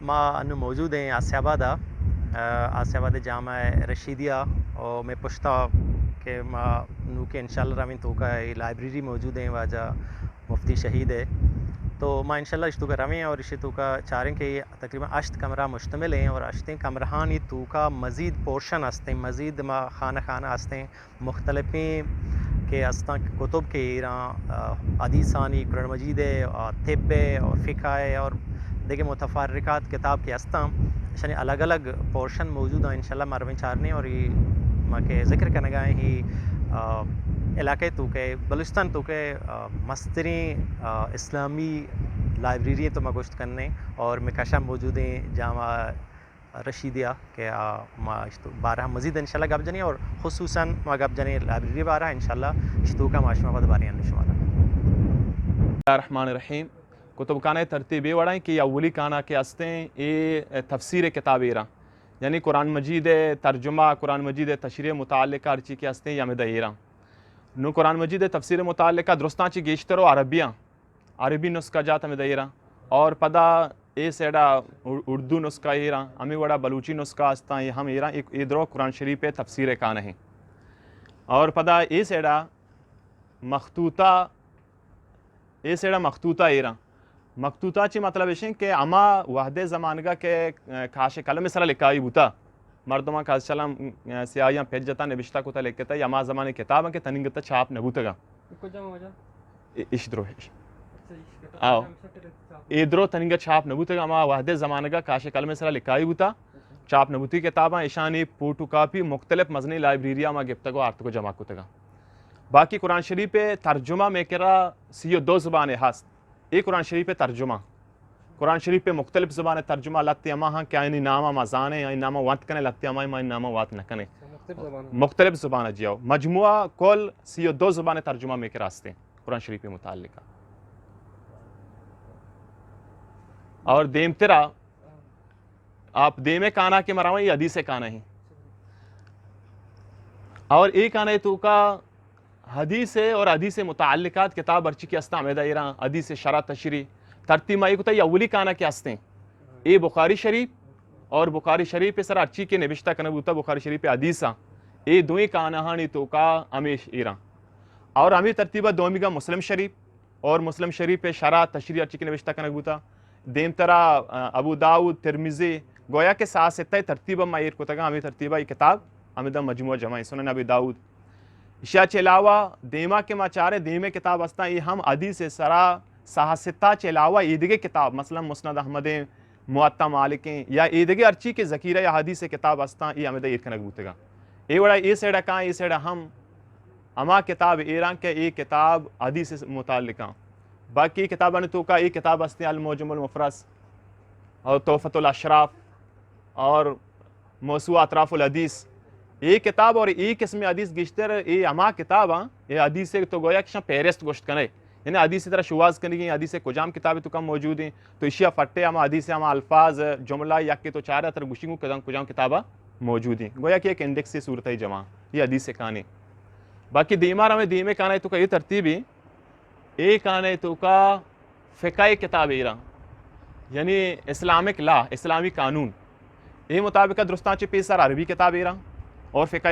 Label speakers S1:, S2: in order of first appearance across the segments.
S1: ما أنه موجودين آسیابادا آسیاباد جامعہ رشیدیہ اور میں پوچھتا کہ ما نو کہ انشاءاللہ رامین تو کا لائبریری موجود ہیں واجہ مفتی شہید ہے تو ما انشاءاللہ اشتو کا رامین اور اشتو کا چاریں کہ تقریباً 8 کمرہ مشتمل ہیں اور 8 کمرہان ہی تو کا مزید پورشن ہستے ہیں مزید ما خانہ خانہ ہستے ہیں مختلفیں کہ استاں کتب کے ایران حدیثانی قرآن مجید ہے اور طب ہے اور فقہ ہے اور دیکھیں متفرقات کتاب کے استاں یعنی الگ الگ پورشن موجود ہیں انشاءاللہ مرویں چارنے اور یہ ماں کے ذکر کرنے گئے ہی علاقے تو کے بلوچستان تو کے مسترین اسلامی لائبریری تو میں گوشت کرنے اور مکاشا موجود ہیں جامعہ رشیدیہ کہ ما بارہ مزید انشاءاللہ گپ جنی اور خصوصاً ما گپ جنی لائبریری بارہ انشاءاللہ اشتو کا معاشمہ بد باری شمارہ
S2: الرحمن الرحیم کتب کانہ ترتیب یہ وڑائیں کہ اولی کانا کے ہستیں یہ تفسیر کتاب ایران یعنی قرآن مجید ترجمہ قرآن مجید تشریح متعلقہ ارچی کے ہستیں یامدہ ایران نو قرآن مجید تفسیر متعلقہ درستان چی گیشتر و عربیاں عربی نسخہ جات ہمیں ایران اور پدا اے سیڈا اردو نسخہ ایران ہمیں وڑا بلوچی نسخہ ہستاں یہ ہم ایران ایک درو قرآن شریف تفسیر کانا ہیں اور پدا اے سیڈا مخطوطہ ایران مخطوطہ چی مطلب ہے کہ اما وحد زمانگا کے کھاش کلم سرا لکھائی بوتا مردمان کا سلام سیاہیاں پھیج جاتا نبشتہ کو تا لکھتا یا اما زمانے کتاباں کے تنگتا چھاپ نبوتا گا اشدرو آو ادرو تنگا چھاپ نبوتا گا اما وحد زمانگا کھاش کلم سرا لکھائی بوتا چھاپ نبوتی کتاباں اشانی فوٹو کاپی مختلف مزنی لائبریریاں ما گفتا گو آرتکو جمع کتا گا باقی قرآن شریف ترجمہ میں کرا 32 زبانیں ہست ایک قرآن شریف ترجمہ قرآن شریف پہ مختلف زبان ترجمہ لگتے اما ہاں کیا انہی نامہ مزانے یا نامہ وات کنے لگتے اما ہی نامہ وات نہ کنے مختلف زبان جیاؤ مجموعہ کل 32 زبان ترجمہ میں کراستے قرآن شریف پہ متعلقہ اور دیم ترا آپ دیمے کانا کے مراویں یہ حدیث کانا ہی اور ایک آنے تو کا حدیث اور حدیث متعلقات کتاب ارچی کی استا عمیدہ ایران حدیث شرح تشریح ترتیب مائی کتا یہ اولی کانا کے استے ہیں اے بخاری شریف اور بخاری شریف پہ سر ارچی کے نبشتہ کنبوتا بخاری شریف پہ حدیثاں اے دوئی کانہانی تو کا امیش ایران اور امی ترتیبہ دومی کا مسلم شریف اور مسلم شریف پہ شرح تشریح ارچی کے نبشتہ کنبوتا دیم ترا ابو داؤد ترمذی گویا کے ساتھ ستہ ترتیبہ مائی کتا گا امی ترتیبہ یہ کتاب امیدہ مجموعہ جمعی سنن ابی داؤد اشیاء چلاوہ دیما کے ماچارے دیمے کتاب استا یہ ہم حدیث سرا سہستہ چلاوہ ایدگے کتاب مثلا مسند احمد معطا مالکیں یا ایدگے ارچی کے ذکیرہ یا حدیث کتاب استا یہ ہمیں اید کنک بوتے گا اے وڑا اے سیڑا کہاں اے سیڑا ہم اما کتاب ایران کے ایک کتاب حدیث متعلقہ باقی کتاباں تو کا ایک کتاب استے الموجم المفرس اور تحفۃ الاشراف اور موسوعہ اطراف الحدیث ایک کتاب اور ایک قسم حدیث گشتر اے اما کتاب یہ حدیث سے تو گویا کہ پیرست گوشت کرے یعنی حدیث طرح شواز کرنے کی حدیث کجام کتابیں تو کم موجود ہیں تو اشیاء فٹے اما حدیث اما الفاظ جملہ یا کہ تو چارہ تر گوشنگو کجام کتابہ موجود ہیں گویا کہ ایک انڈیکس سے صورت جمع یہ حدیث کہانی باقی دیمار ہمیں دیمے کہانے تو کا یہ ترتیبی ایک آنے تو کا فقہ کتاب ایران یعنی اسلامک لا اسلامی قانون یہ مطابقہ درستان چی پیسر عربی کتاب ایران اور فقہ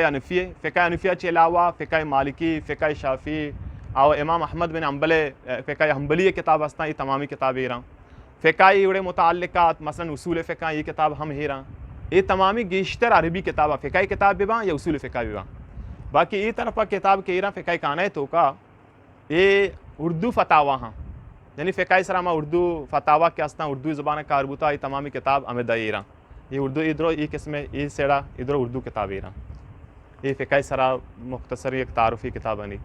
S2: حنفیہ کے علاوہ فقہ مالکی فقہ شافعی اور امام احمد بن حنبل فقہ حنبلی کتاب ہستاں یہ تمامی کتاب ایران فقہ ایوڑے متعلقات مثلا اصول فقہ یہ کتاب ہم ایران یہ تمامی گیشتر عربی کتاب فقہ کتاب بھی یا اصول فقہ بھی باقی یہ طرف کتاب کے ایران فقہ کانا تو کا یہ اردو فتاوہ ہاں یعنی فقہ سرامہ اردو فتاوہ کے ہستاں اردو زبان کاربوتا یہ تمامی کتاب ہمیں ایران یہ اردو ادھر یہ قسم یہ سیڑا ادھر اردو کتاب ایران یہ فقہ سرا مختصر ایک تعارفی کتاب ہے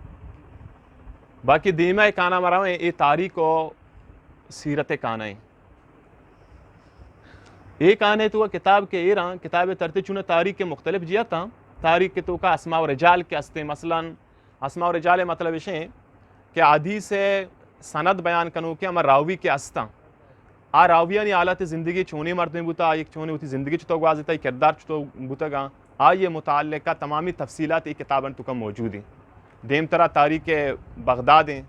S2: باقی دیمہ کانا مرا یہ تاریخ و سیرت کانا ہے ایک آنے تو کتاب کے ایران کتاب ترتیب چونہ تاریخ کے مختلف جیا تھا تاریخ کے تو کا اسماء و رجال کے ہستے مثلا اسماء و رجال مطلب ہے کہ حدیث سند بیان کنو کہ ہمیں راوی کے ہستاں آ راویانی حالت زندگی چونی مرد میں بوتا ایک چونی ہوتی زندگی چطور گوازتا ایک کردار چطور بوتا گا یہ متعلقہ تمامی تفصیلات ایک کتاباں تو کم موجود ہیں دیم طرح تاریخ بغداد ہیں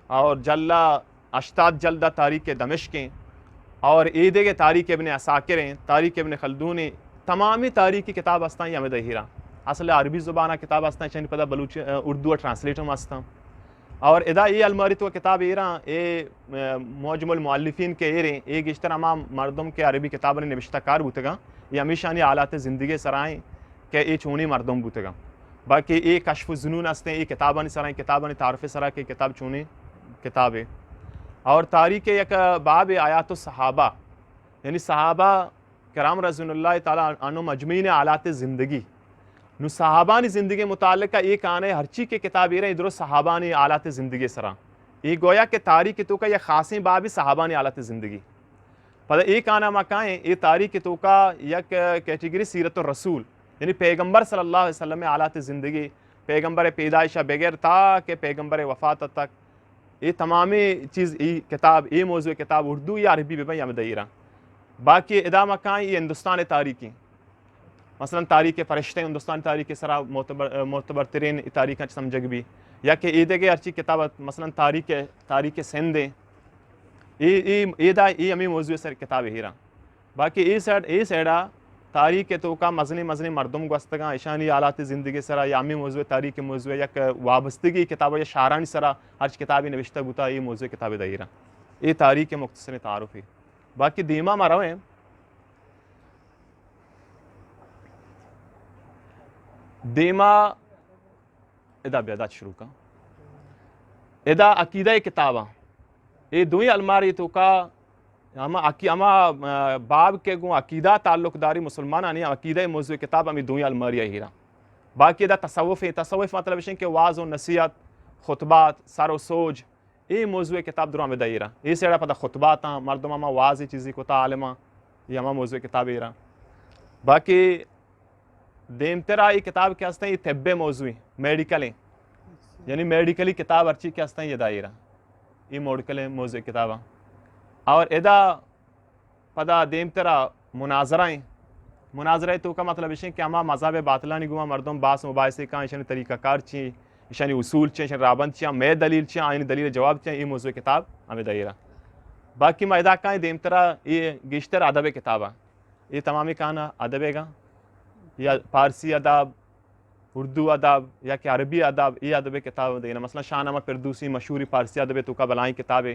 S2: اور جلہ اشتاد جلدہ تاریخ دمشق ہیں اور ایدے کے تاریخ ابن عساکر ہیں، تاریخ ابن خلدون ہیں، تمامی تاریخی کتاب ہستاں یہ ہمیں دہیرا اصل عربی زبانہ کتاب ہستاں چنی پتہ بلوچ اردو ٹرانسلیٹ ہم ہستاں اور ادا یہ الماری تو کتاب ایران اے معجم المؤلفین کے ایریں ایک اشتر امام مردم کے عربی کتاب نے نوشتہ کار بوتگا یہ ہمیشہ نہیں حالات زندگی سرائیں کہ اے چونی مردم بوتگا باقی اے کشف الظنون ہستے اے کتابانی سرائیں کتابانی تعارف سرا کے کتاب چونی کتاب ہے اور تاریخ یک باب آیات الصحابہ یعنی صحابہ کرام رضوان اللہ تعالیٰ عنہ مجمعین حالات زندگی نو صحابانی زندگی متعلق کا ایک آنے ہر چیز کے کتاب یہ رہے ادھر صحابانی حالات زندگی سرا یہ گویا کہ تاریخ تو کا یہ خاصی باب صحابانی حالات زندگی پتہ ایک آنا مکائیں یہ تاریخ تو کا یک کیٹیگری سیرت الرسول یعنی پیغمبر صلی اللہ علیہ وسلم حالات زندگی پیغمبر پیدائشہ بغیر تا کہ پیغمبر وفات تک یہ تمامی چیز یہ کتاب یہ موضوع کتاب اردو یا عربی بھائی ہمیں دہیرہ باقی ادا مکائیں یہ ہندوستان تاریخی مثلا تاریخ فرشتے ہندوستان تاریخ سرا معتبر ترین تاریخ سمجھگ بھی یا کہ عیدے کے ارچی کتاب مثلا تاریخ سندھ یہ ہمیں موضوع سر کتاب ہیرا باقی یہ سیڈا تاریخ تو کا مزنی مردم گوستگاں ایشانی حالات زندگی سرا یا ہمیں موضوع تاریخ موضوع یا وابستگی کتاب یا شاعرانی سرا ہر کتابی نوشتہ بوتا یہ موضوع کتاب دہیرا یہ تاریخ مختصر تعارف ہے باقی دیما مرویں دیما ادا بیادات شروع کا ادا عقیدہ کتاباں یہ دوئی الماری تو کا اما باب کے گوں عقیدہ تعلق داری مسلمان آنی عقیدہ موضوع کتاب ہمیں دوئی الماری ہیرا باقی ادا تصوف مطلب ہے کہ واعظ و نصیحت خطبات سر و سوج یہ موضوع کتاب دروں میں دہیرا یہ سیڑا پتہ خطبات ہیں مردم اما واعظ چیزی کو تا عالمہ یہ ہما موضوع کتاب ہیرا باقی دیمترا یہ کتاب کیا ہستے ہیں یہ طب موضوعی میڈیکلیں یعنی میڈیکلی کتاب ارچی کیا ہستے ہیں یہ دائرہ یہ میڈیکل موضوع کتاباں اور ادا پدا دیمترا مناظرہ تو کا مطلب ہے کہ ہما مذہب باطلانی گوما مردم باس مباحثے کا ایشانی طریقہ کار چیں ایشانی اصول چیں ایشانی رابند چیں میں دلیل چیں آئینی دلیل جواب چیں یہ موضوع کتاب ہمیں دائرہ باقی مائدہ کائیں دیمترا یہ گشتر ادب کتاباں یہ تمامی کہانا ادب گا یا پارسی ادب اردو ادب یا کہ عربی ادب یہ ادب کتاب دینا مثلا شاہنامہ فردوسی مشہوری پارسی ادب تو کا بلائیں کتابیں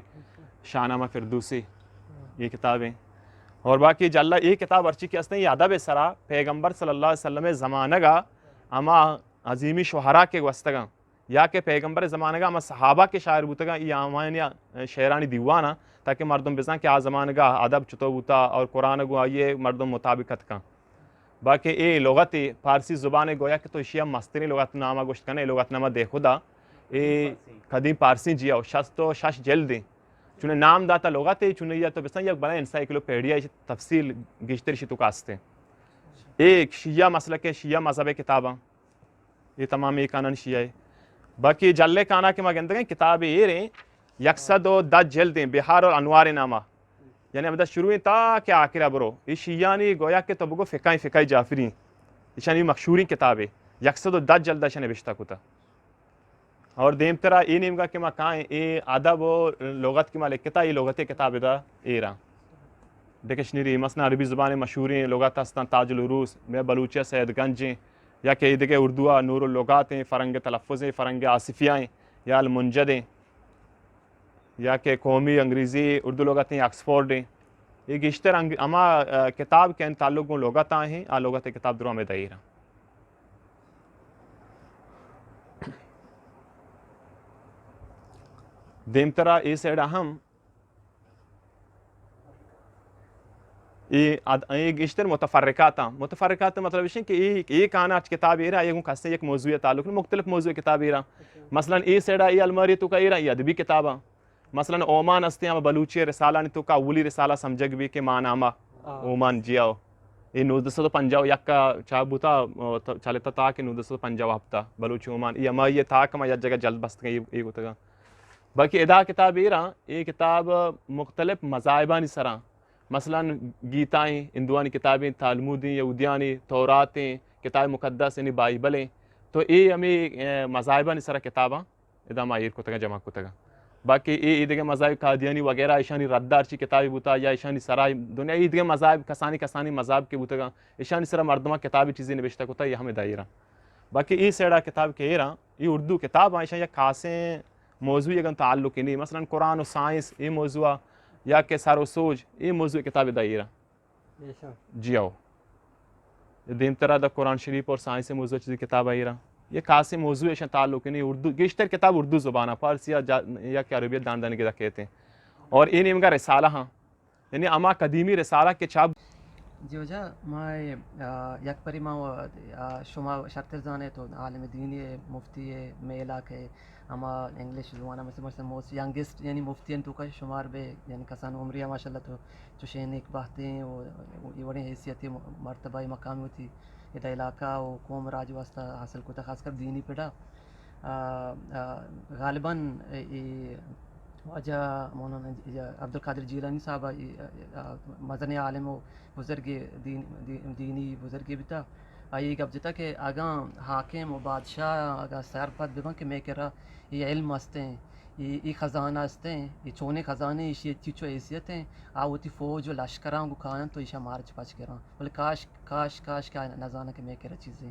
S2: شاہنامہ فردوسی یہ کتابیں اور باقی جلہ یہ کتاب ارچی کی ہستے ہیں یہ ادب سرا پیغمبر صلی اللہ علیہ وسلم زمانہ گا اما عظیمی شہرا کے وستگاں یا کہ پیغمبر زمانہ گا اما صحابہ کے شاعر بوتگاں یہ آمانی شعرانی دیوانا تاکہ مردم بزاں کہ زمانہ گا ادب چتو بوتا اور قرآن گو یہ مردم مطابقت کا باقی اے لغت فارسی زبان گویا کہ تو شیعہ مستری لغت نامہ گوشت کنے لغت نامہ دے خدا اے قدیم پارسی جیا و شش تو شش جلدیں چونہ نام داتا لغت ہے چونہ یہ تو بسن یک بڑا انسائکلوپیڈیا تفصیل گشتر شی تو کاستے ایک شیعہ مسلک شیعہ مذہب کتاباں یہ تمام ایک آنن شیعہ ہے باقی جلے کانا کے مگندگیں کتاب یہ رہیں 110 جلدیں بہار اور انوار نامہ یعنی اب شروع تا کہ آخرہ برو یہ شیعانی گویا کہ تو بگو فقہ جعفری یہ مشہوری کتابیں 110 جلدہ شنے بشتا کتا اور دیم ترا یہ نیم گا کہ ماں کائیں یہ ادب و لغت کی مالک کتا یہ لغت کتاب دا ایرا ڈکشنری مثلا عربی زبان مشہوری لغت ہستان تاج العروس میں بلوچیہ سید گنجیں یا کہ دیکھے اردو نور اللغات ہیں فرنگ تلفظ ہیں فرنگ آصفیہ ہیں یا المنجد ہیں یا کہ قومی انگریزی اردو لغت ہیں آکسفورڈ ہیں یہ گشتر اما کتاب کے ان تعلق لغت ہیں آ لغت کتاب دروں میں دائرہ دیمترا یہ سیڈ اہم یہ گشتر متفرقات مطلب ہے کہ ایک آنا کتاب یہ رہا یہ کہتے ہیں ایک موضوع تعلق مختلف موضوع کتاب یہ رہا مثلا یہ سیڈا یہ الماری تو کا یہ رہا یہ ادبی کتاباں مثلا اومان ہستے ہیں بلوچی رسالہ نے تو کا اولی رسالہ سمجھگ بھی کہ مانامہ اومان جیاؤ یہ 1950 یک کا چابوتا چلتا تا کہ 1950 ہفتہ بلوچی اومان یہ اما یہ تھا کہ میں یک جگہ جلد بست گئی یہ ہوتا گا باقی ادا کتاب یہ رہا یہ کتاب مختلف مذاہبانی سرا مثلا گیتائیں ہندوانی کتابیں تالمودیں یہودیانی توراتیں کتاب مقدس یعنی بائبلیں تو یہ ہمیں مذاہبانی سرا کتاباں ادا ماہر کو تگا جمع کو تگا باقی دیگه مذاهب قادیانی وغیرہ ایشانی ردار چی کتابی بوتا یا ایشانی سرای دنیا دیگه مذاهب کسانی مذاهب کے بوتا ایشانی سر مردمہ کتابی چیزیں نوشتہ کوتا یہ ہمیں دائرہ باقی سیڑا کتاب کے ایرا یہ اردو کتاب ایشان یا خاصیں موضوع اگر تعلق نہیں مثلا قرآن و سائنس یہ موضوع یا کہ سر و سوج یہ موضوع کتاب دائرہ جی آؤ دیم طرح دا قرآن شریف اور سائنس موضوع چیزی کتاب ایرا یہ خاص موضوع ایشان تعلق نہیں اردو گیشتر کتاب اردو زبانہ فارسی یا کہ عربیت داندانی کے دا کہتے ہیں اور یہ نیم کا رسالہ ہاں یعنی اما قدیمی رسالہ کے چاپ
S3: جی وجہ ما یک پری ما شما شرط زانے تو عالم دینی ہے مفتی ہے میں علاقہ ہے اما انگلش زبانہ مثلا موسٹ ینگسٹ یعنی مفتین تو کا شمار بے یعنی کسان عمریہ ماشاءاللہ تو چشین ایک باتیں یہ بڑی حیثیت مرتبہ مقامی ہوتی یہ علاقہ و قوم راج واسطہ حاصل کو تھا خاص کر دینی پیڑا غالباً وجہ مولانا عبد القادر جیلانی صاحب مدنی عالم و بزرگ دینی بزرگ بھی تھا آئی اب جتا کہ آگاں حاکم و بادشاہ آگاہ سیرپت بگن کہ میں کہہ رہا یہ علم ہستے ہیں یہ خزانہ ہستے ہیں یہ چونے خزانے یہ چیچو حیثیت ہیں آوتی فوج و لشکراں کو کھانا تو ایشا مارچ پچ کر رہا بولے کاش کیا نظانہ کہ میں کہہ رہا چیزیں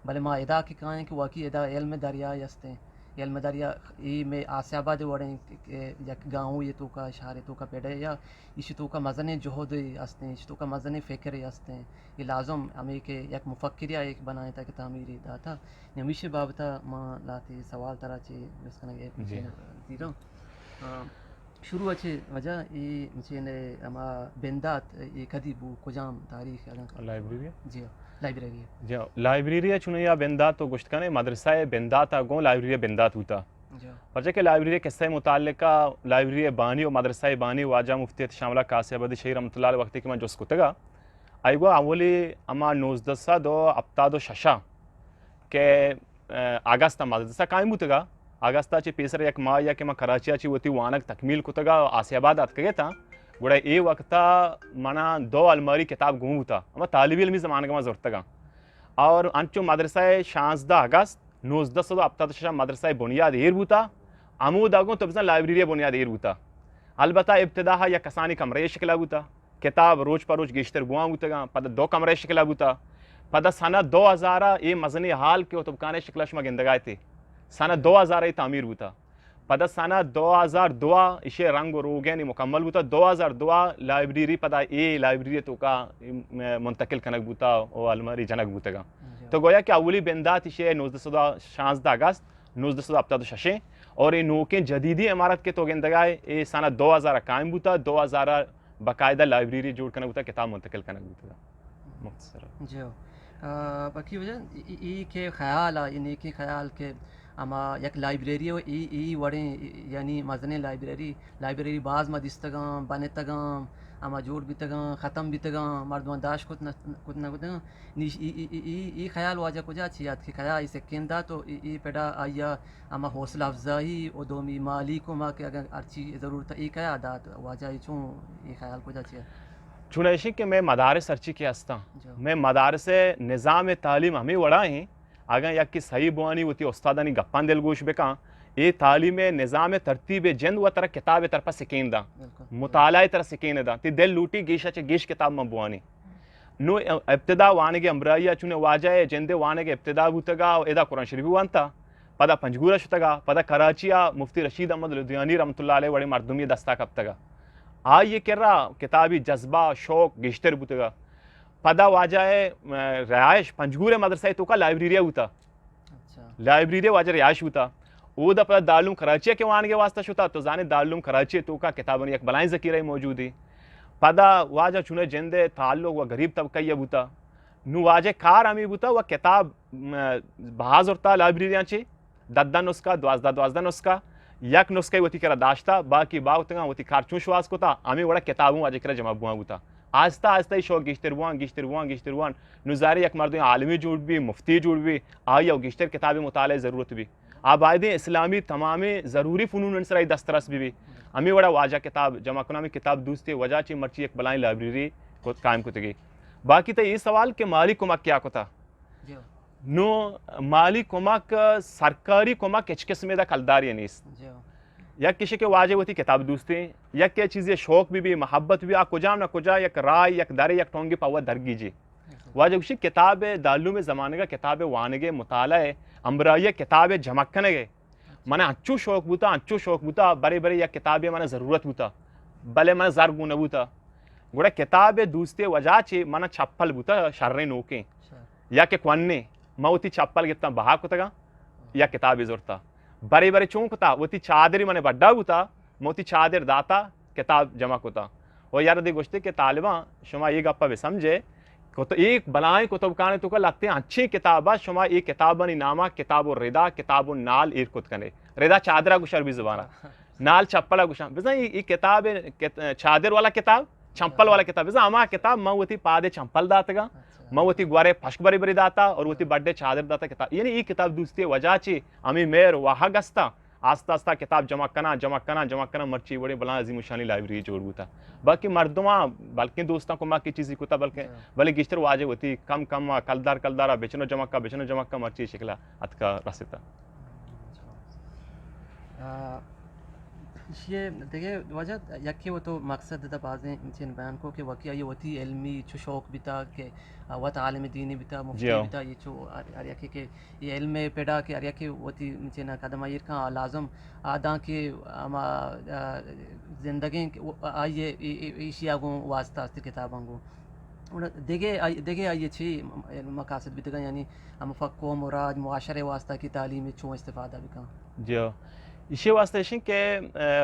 S3: بھلے ماں ادا کے کہاں کہ واقعی ادا علم دریا ہستے ہیں علم دریا یہ میں آسیہ آباد وڑیں یک گاؤں یہ تو کا شہر تو کا پیڑے یا اسی تو کا مزن جہد ہستے ہیں اسی تو کا مزن فکر ہستے ہیں یہ لازم ہمیں کہ یک مفکر ایک بنائے تھا کہ تعمیری دا تھا ہمیشہ بابتا ماں لاتی سوال طرح چی جس کا دیروں شروع اچھے وجہ یہ مجھے نے ہما بندات یہ کدی بو کجام تاریخ
S2: لائبریری
S3: جی لائبریری
S2: جی لائبریری چنے یا بندات تو گشت کنے مدرسہ بندات گوں لائبریری بندات ہوتا پرچہ کہ لائبریری قصہ متعلقہ لائبریری بانی و مدرسہ بانی واجہ مفتی شاملہ قاسم ابدی شہیر رحمۃ اللہ علیہ وقتی کہ میں جس کتگا ایگو اولی اما 19 اپتاد و ششا کہ اگست مدرسہ قائم ہوتگا اگستا چی پیسر یک ماہ یا کہ میں کراچیا چی ہوتی وانک تکمیل کتگا آسیہ آباد آت کگے تھا گوڑا اے وقتا منا 2 الماری کتاب گھوم ہوتا اما طالب علمی زمانہ میں ضرورت گا اور انچو مدرسہ 16 اگست 1976 مدرسہ بنیاد ایر ہوتا عمود آگوں تو بزن لائبریری بنیاد ایر ہوتا البتہ ابتدا یا کسانی کمرے شکلہ ہوتا کتاب روز پر روز گیشتر گوان ہوتا گا پدا 2 کمرے شکلہ ہوتا پدا سنہ 2000 اے مزنی حال کے اتبکانے شکلہ شما گندگائے تھے سنہ 2000 اے تعمیر ہوتا پدا سنہ 2002 اسے رنگ و روگینی مکمل ہوتا 2002 لائبریری پدا اے لائبریری تو کا منتقل کنک ہوتا او الماری جنک ہوتا گا تو گویا کہ اولی بندات اسے 1916 اگست 1976 اور یہ نوکیں جدیدی عمارت کے تو گندگائے اے سنہ 2000 قائم ہوتا 2000 باقاعدہ لائبریری جوڑ کنک ہوتا کتاب منتقل کنک ہوتا مختصر
S3: جی باقی وجہ ای کے خیال یعنی کی خیال کے اما یک لائبریری و ای وڑیں یعنی مزن لائبریری بعض مدستگاں بنتگاں اما جوڑ بھی تگاں ختم بھی تگاں مردمان داش کتنا نیش ای خیال واجہ کجا چیات کی خیال اسے کندہ تو ای پیڑا آیا اما حوصلہ افزائی و دومی مالی کو ما کہ اگر ارچی ضرورت ای کیا دات واجہ چون ای خیال کجا چیات
S2: چونیشی کہ میں مدارس ارچی کے ہستا میں مدارس نظام تعلیم ہمیں وڑا ہیں اگر یک کی صحیح بوانی ہوتی استادانی گپان دل گوش بکا یہ تعلیم نظام ترتیب جند و طرح کتاب طرف سکین دا مطالعہ طرح سکین دا تی دل لوٹی گیشا چے گیش کتاب میں بوانی نو ابتدا وانگے امبرائیہ چونے واجہ جندے وانگے ابتدا بوتگا ایدہ قرآن شریفی وانتا پدا پنجگورہ شتگا پدا کراچیہ مفتی رشید احمد لدھیانی رحمۃ اللہ علیہ وڑی مردمی دستا کبتگا یہ کر رہا کتابی جذبہ شوق گشتر بوتگا پدا واجہ رہائش پنجگور مدرسہ تو کا لائبریری ہوتا لائبریری واجہ رہائش ہوتا او دا پدا دارالعلوم کراچی کے وانگے واسطہ شتا تو زانے دارالعلوم کراچی تو کا کتابوں یک بلائیں ذکیرہ موجود ہے پدا واجہ چونے جندے تعلق و غریب طبقہ بوتا نو واجہ کار ہمیں بوتا و کتاب بہاز ہوتا لائبریریاں چی 10 نسخہ 12 نسخہ یک نسخہ ہوتی کرا داشتا باقی باوتگاں ہوتی کارچون شواز کو تا ہمیں وڑا کتابوں واجہ کرا جمع بوان ہوتا آہستہ آہستہ ہی شوق گشتر وان نظاری یک مردوں عالمی جوڑ بھی مفتی جوڑ بھی آئی او گشتر کتابی مطالعہ ضرورت بھی آبائدیں اسلامی تمامی ضروری فنون انسرائی دسترس بھی ہمیں وڑا واجہ کتاب جمع کنا میں کتاب دوستی وجہ چی مرچی ایک بلائیں لائبریری کو قائم کو تگی باقی تا یہ سوال کہ مالی کمک کیا کو تا نو مالی کمک سرکاری کمک اچ قسمے دا کلداری نیست یک کسی کے واجہ ہوتی کتاب دوستے یک کے چیزیں شوق بھی محبت بھی کجام نہ کجا یک رائے یک درے یک ٹونگی پاور درگی جی واجہ کسی کتاب دالو زمانے کا کتاب وانگے مطالعہ امبرائیہ کتاب جمکنے گئے من اچھو شوق بوتا بڑے بڑے یک کتابیں من ضرورت بوتا بلے من زرگو نبوتا گوڑا کتاب دوستے وجہ چی من چھپل بوتا شرنے نوکیں یا کہ کوننے میں ہوتی چھپل گتا بہا کتا یا کتاب زورتا بڑے بڑے چونکتا ہوتی چادری من بڑا بوتا موتی چادر داتا کتاب جمع کتا اور یار دے گوشتے کہ طالباں شما یہ گپا بھی سمجھے ایک بلائیں کتب کانے تو کہ لگتے ہیں اچھی کتابہ شما ایک کتابہ نامہ کتاب الردا کتاب النال ایر کت کنے ردا چادرہ گوشر بھی زبانہ نال چپلہ گوشر بزن یہ کتاب چادر والا کتاب چمپل والا کتاب بزن اما کتاب میں ہوتی پادے چمپل داتا گا میں ہوتی گوارے پشک بری بری داتا اور ہوتی بڑے چادر داتا کتاب یعنی یہ کتاب دوستی وجہ چی امی میر وہاں گستا آستا آستا کتاب جمع کنا مرچی بڑے بلان عظیم شانی لائبریری جوڑ بوتا باقی مردماں بلکہ دوستاں کو ماں کی چیزی کتا بلکہ گشتر واجہ ہوتی کم کلدارہ بیچنو جمع کا مرچی شکلہ اتکا رسیتا
S3: یہ دیکھیں وجہ یکی وہ تو مقصد دا بازیں چین بیان کو کہ واقعہ یہ ہوتی علمی چو شوق بیتا کہ وقت عالم دینی بیتا مفتی بیتا یہ چو یکی کہ یہ علم پیدا کہ یکی ہوتی چین قدم آئیر کا لازم آدھاں کے اما زندگیں آئیے ایشی آگوں واسطہ استی کتاباں گو دیکھے آئیے چھی مقاصد بیتا گا یعنی ہم فقہ و مراد معاشرے واسطہ کی تعلیم چون استفادہ بھی کہاں
S2: جی اسی واسطے شن کہ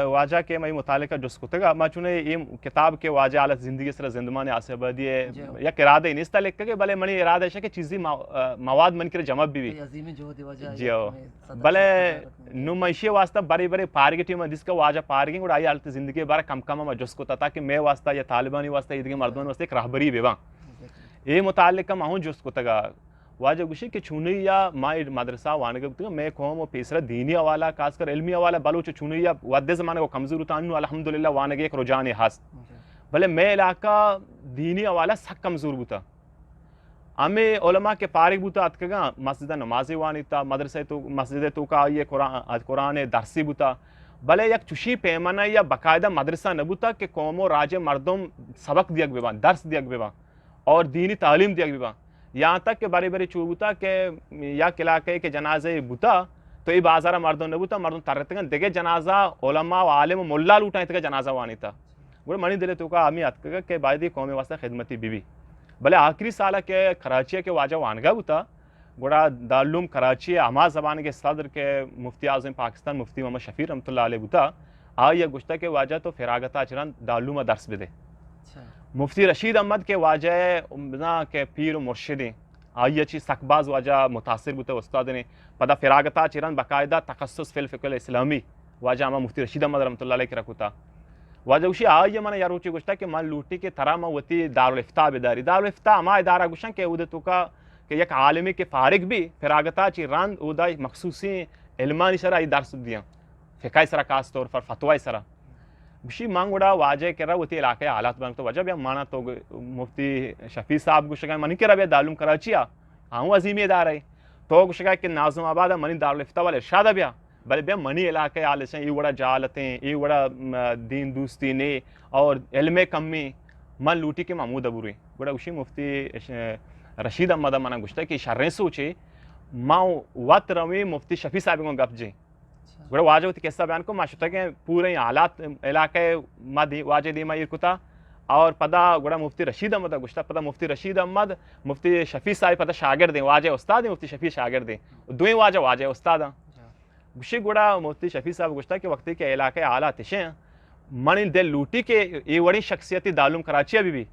S2: واجہ کے میں متعلقہ جس کو تگا میں چونے یہ کتاب کے واجہ حالت زندگی سر زندمان آسے بدی ہے یا ارادہ ہی نہیں لکھ کے بلے منی ارادہ ہے کہ چیزی مواد من کر جمع بھی جی بلے نو معیشی واسطہ بڑی بڑی پارگی ٹیم جس کا واجہ پارگی اور آئی حالت زندگی بارہ کم میں جس کو تاکہ میں واسطہ یا طالبانی واسطہ یہ مردمان واسطہ ایک رہبری بیوان یہ متعلقہ میں ہوں جس کو تگا واجہ گوشی کہ چھونی یا مائی مدرسہ وانگا بتگا میں قوم و پیسرہ دینی حوالہ خاص کر علمی حوالہ بلوچ چھونی یا ودے زمانے کو کمزور ہوتا انہوں الحمدللہ وانگا ایک رجان ہاس بلے میں علاقہ دینی حوالہ سک کمزور بوتا ہمیں علماء کے پارک بوتا اتکگا مسجدہ نمازی وانی تا مدرسہ تو مسجد تو کا یہ قرآن درسی بوتا بلے یک چوشی پیمانہ یا باقاعدہ مدرسہ نبوتا کہ قوم و راج مردم سبق دیگ بیوان درس دیگ بیوان اور دینی تعلیم دیگ بیوان یہاں تک کہ بڑی بڑی چوب بوتا کہ یا علاقے کے جنازے بوتا تو یہ بازارہ مردوں نے بوتا مردوں ترتے گا دیکھے جنازہ علماء و عالم و ملا لوٹائیں تک جنازہ وانی تھا گوڑے منی دلے تو کا آمی اتکا کہ بائدی قومی واسطہ خدمتی بی بلے آخری سالہ کے کراچی کے واجہ وانگا بوتا گوڑا دارالعلوم کراچی ہما زبان کے صدر کے مفتی اعظم پاکستان مفتی محمد شفیع رحمۃ اللہ علیہ بوتا آئی گشتہ کے واجہ تو فراغتا چران دارالعلوم درس بھی دے مفتی رشید احمد کے واجہ کے پیر و مرشدیں آئی اچھی سکباز واجہ متاثر بوتا استاد نے پدا فراغتا چران باقاعدہ تخصص فی الفقہ الاسلامی واجہ ہما مفتی رشید احمد رحمۃ اللہ علیہ کی رکھتا واجہ گوشی آئی من یاروچی گوشتا کہ من لوٹی کے طرح میں وتی دارالفتاء بیداری دارالفتاء ہما ادارہ گوشن کہ اودے تو کا کہ یک عالمی کے فارغ بھی فراغتا چران اودا مخصوصی علمانی سرا ای درس دیاں فقہ سرا خاص طور پر فتوی سرا گوشی مانگوڑا واجہ کر رہا ہوتی علاقے حالات بنک تو وجہ بھی مانا تو مفتی شفیع صاحب گوشگاہ منی کر رہا دارالعلوم کراچیا ہاں عظیمی ادارہ ہے تو گوشگاہ کہ ناظم آباد منی دارالفتاء والے ارشادہ بیا بلے بیا منی علاقے آلے سے یہ وڑا جالتیں یہ وڑا دین دوستی نے اور علم کمی من لوٹی کے محمود ابوری گوڑا گوشی مفتی رشید احمد مانا گوشتا کہ شریں سوچے ماں وقت روی مفتی شفیع صاحب کو گپ جی گوڑا واجہ ہوتی قصہ بیان کو ماشتا کہ پورے حالات علاقے واجہ دیما یہ کتا اور پدا گوڑا مفتی رشید احمد گوشتا پدا مفتی رشید احمد مفتی شفیع صاحب پدا شاگرد ہیں واجہ استاد ہیں مفتی شفیع شاگرد ہیں دوئیں واجہ استاد ہیں گوشی گوڑا مفتی شفیع صاحب گوشتا کہ وقتی کے علاقے حالات ہیں منی دل لوٹی کے یہ وڑی شخصیتی دارالعلوم کراچی ابھی بھی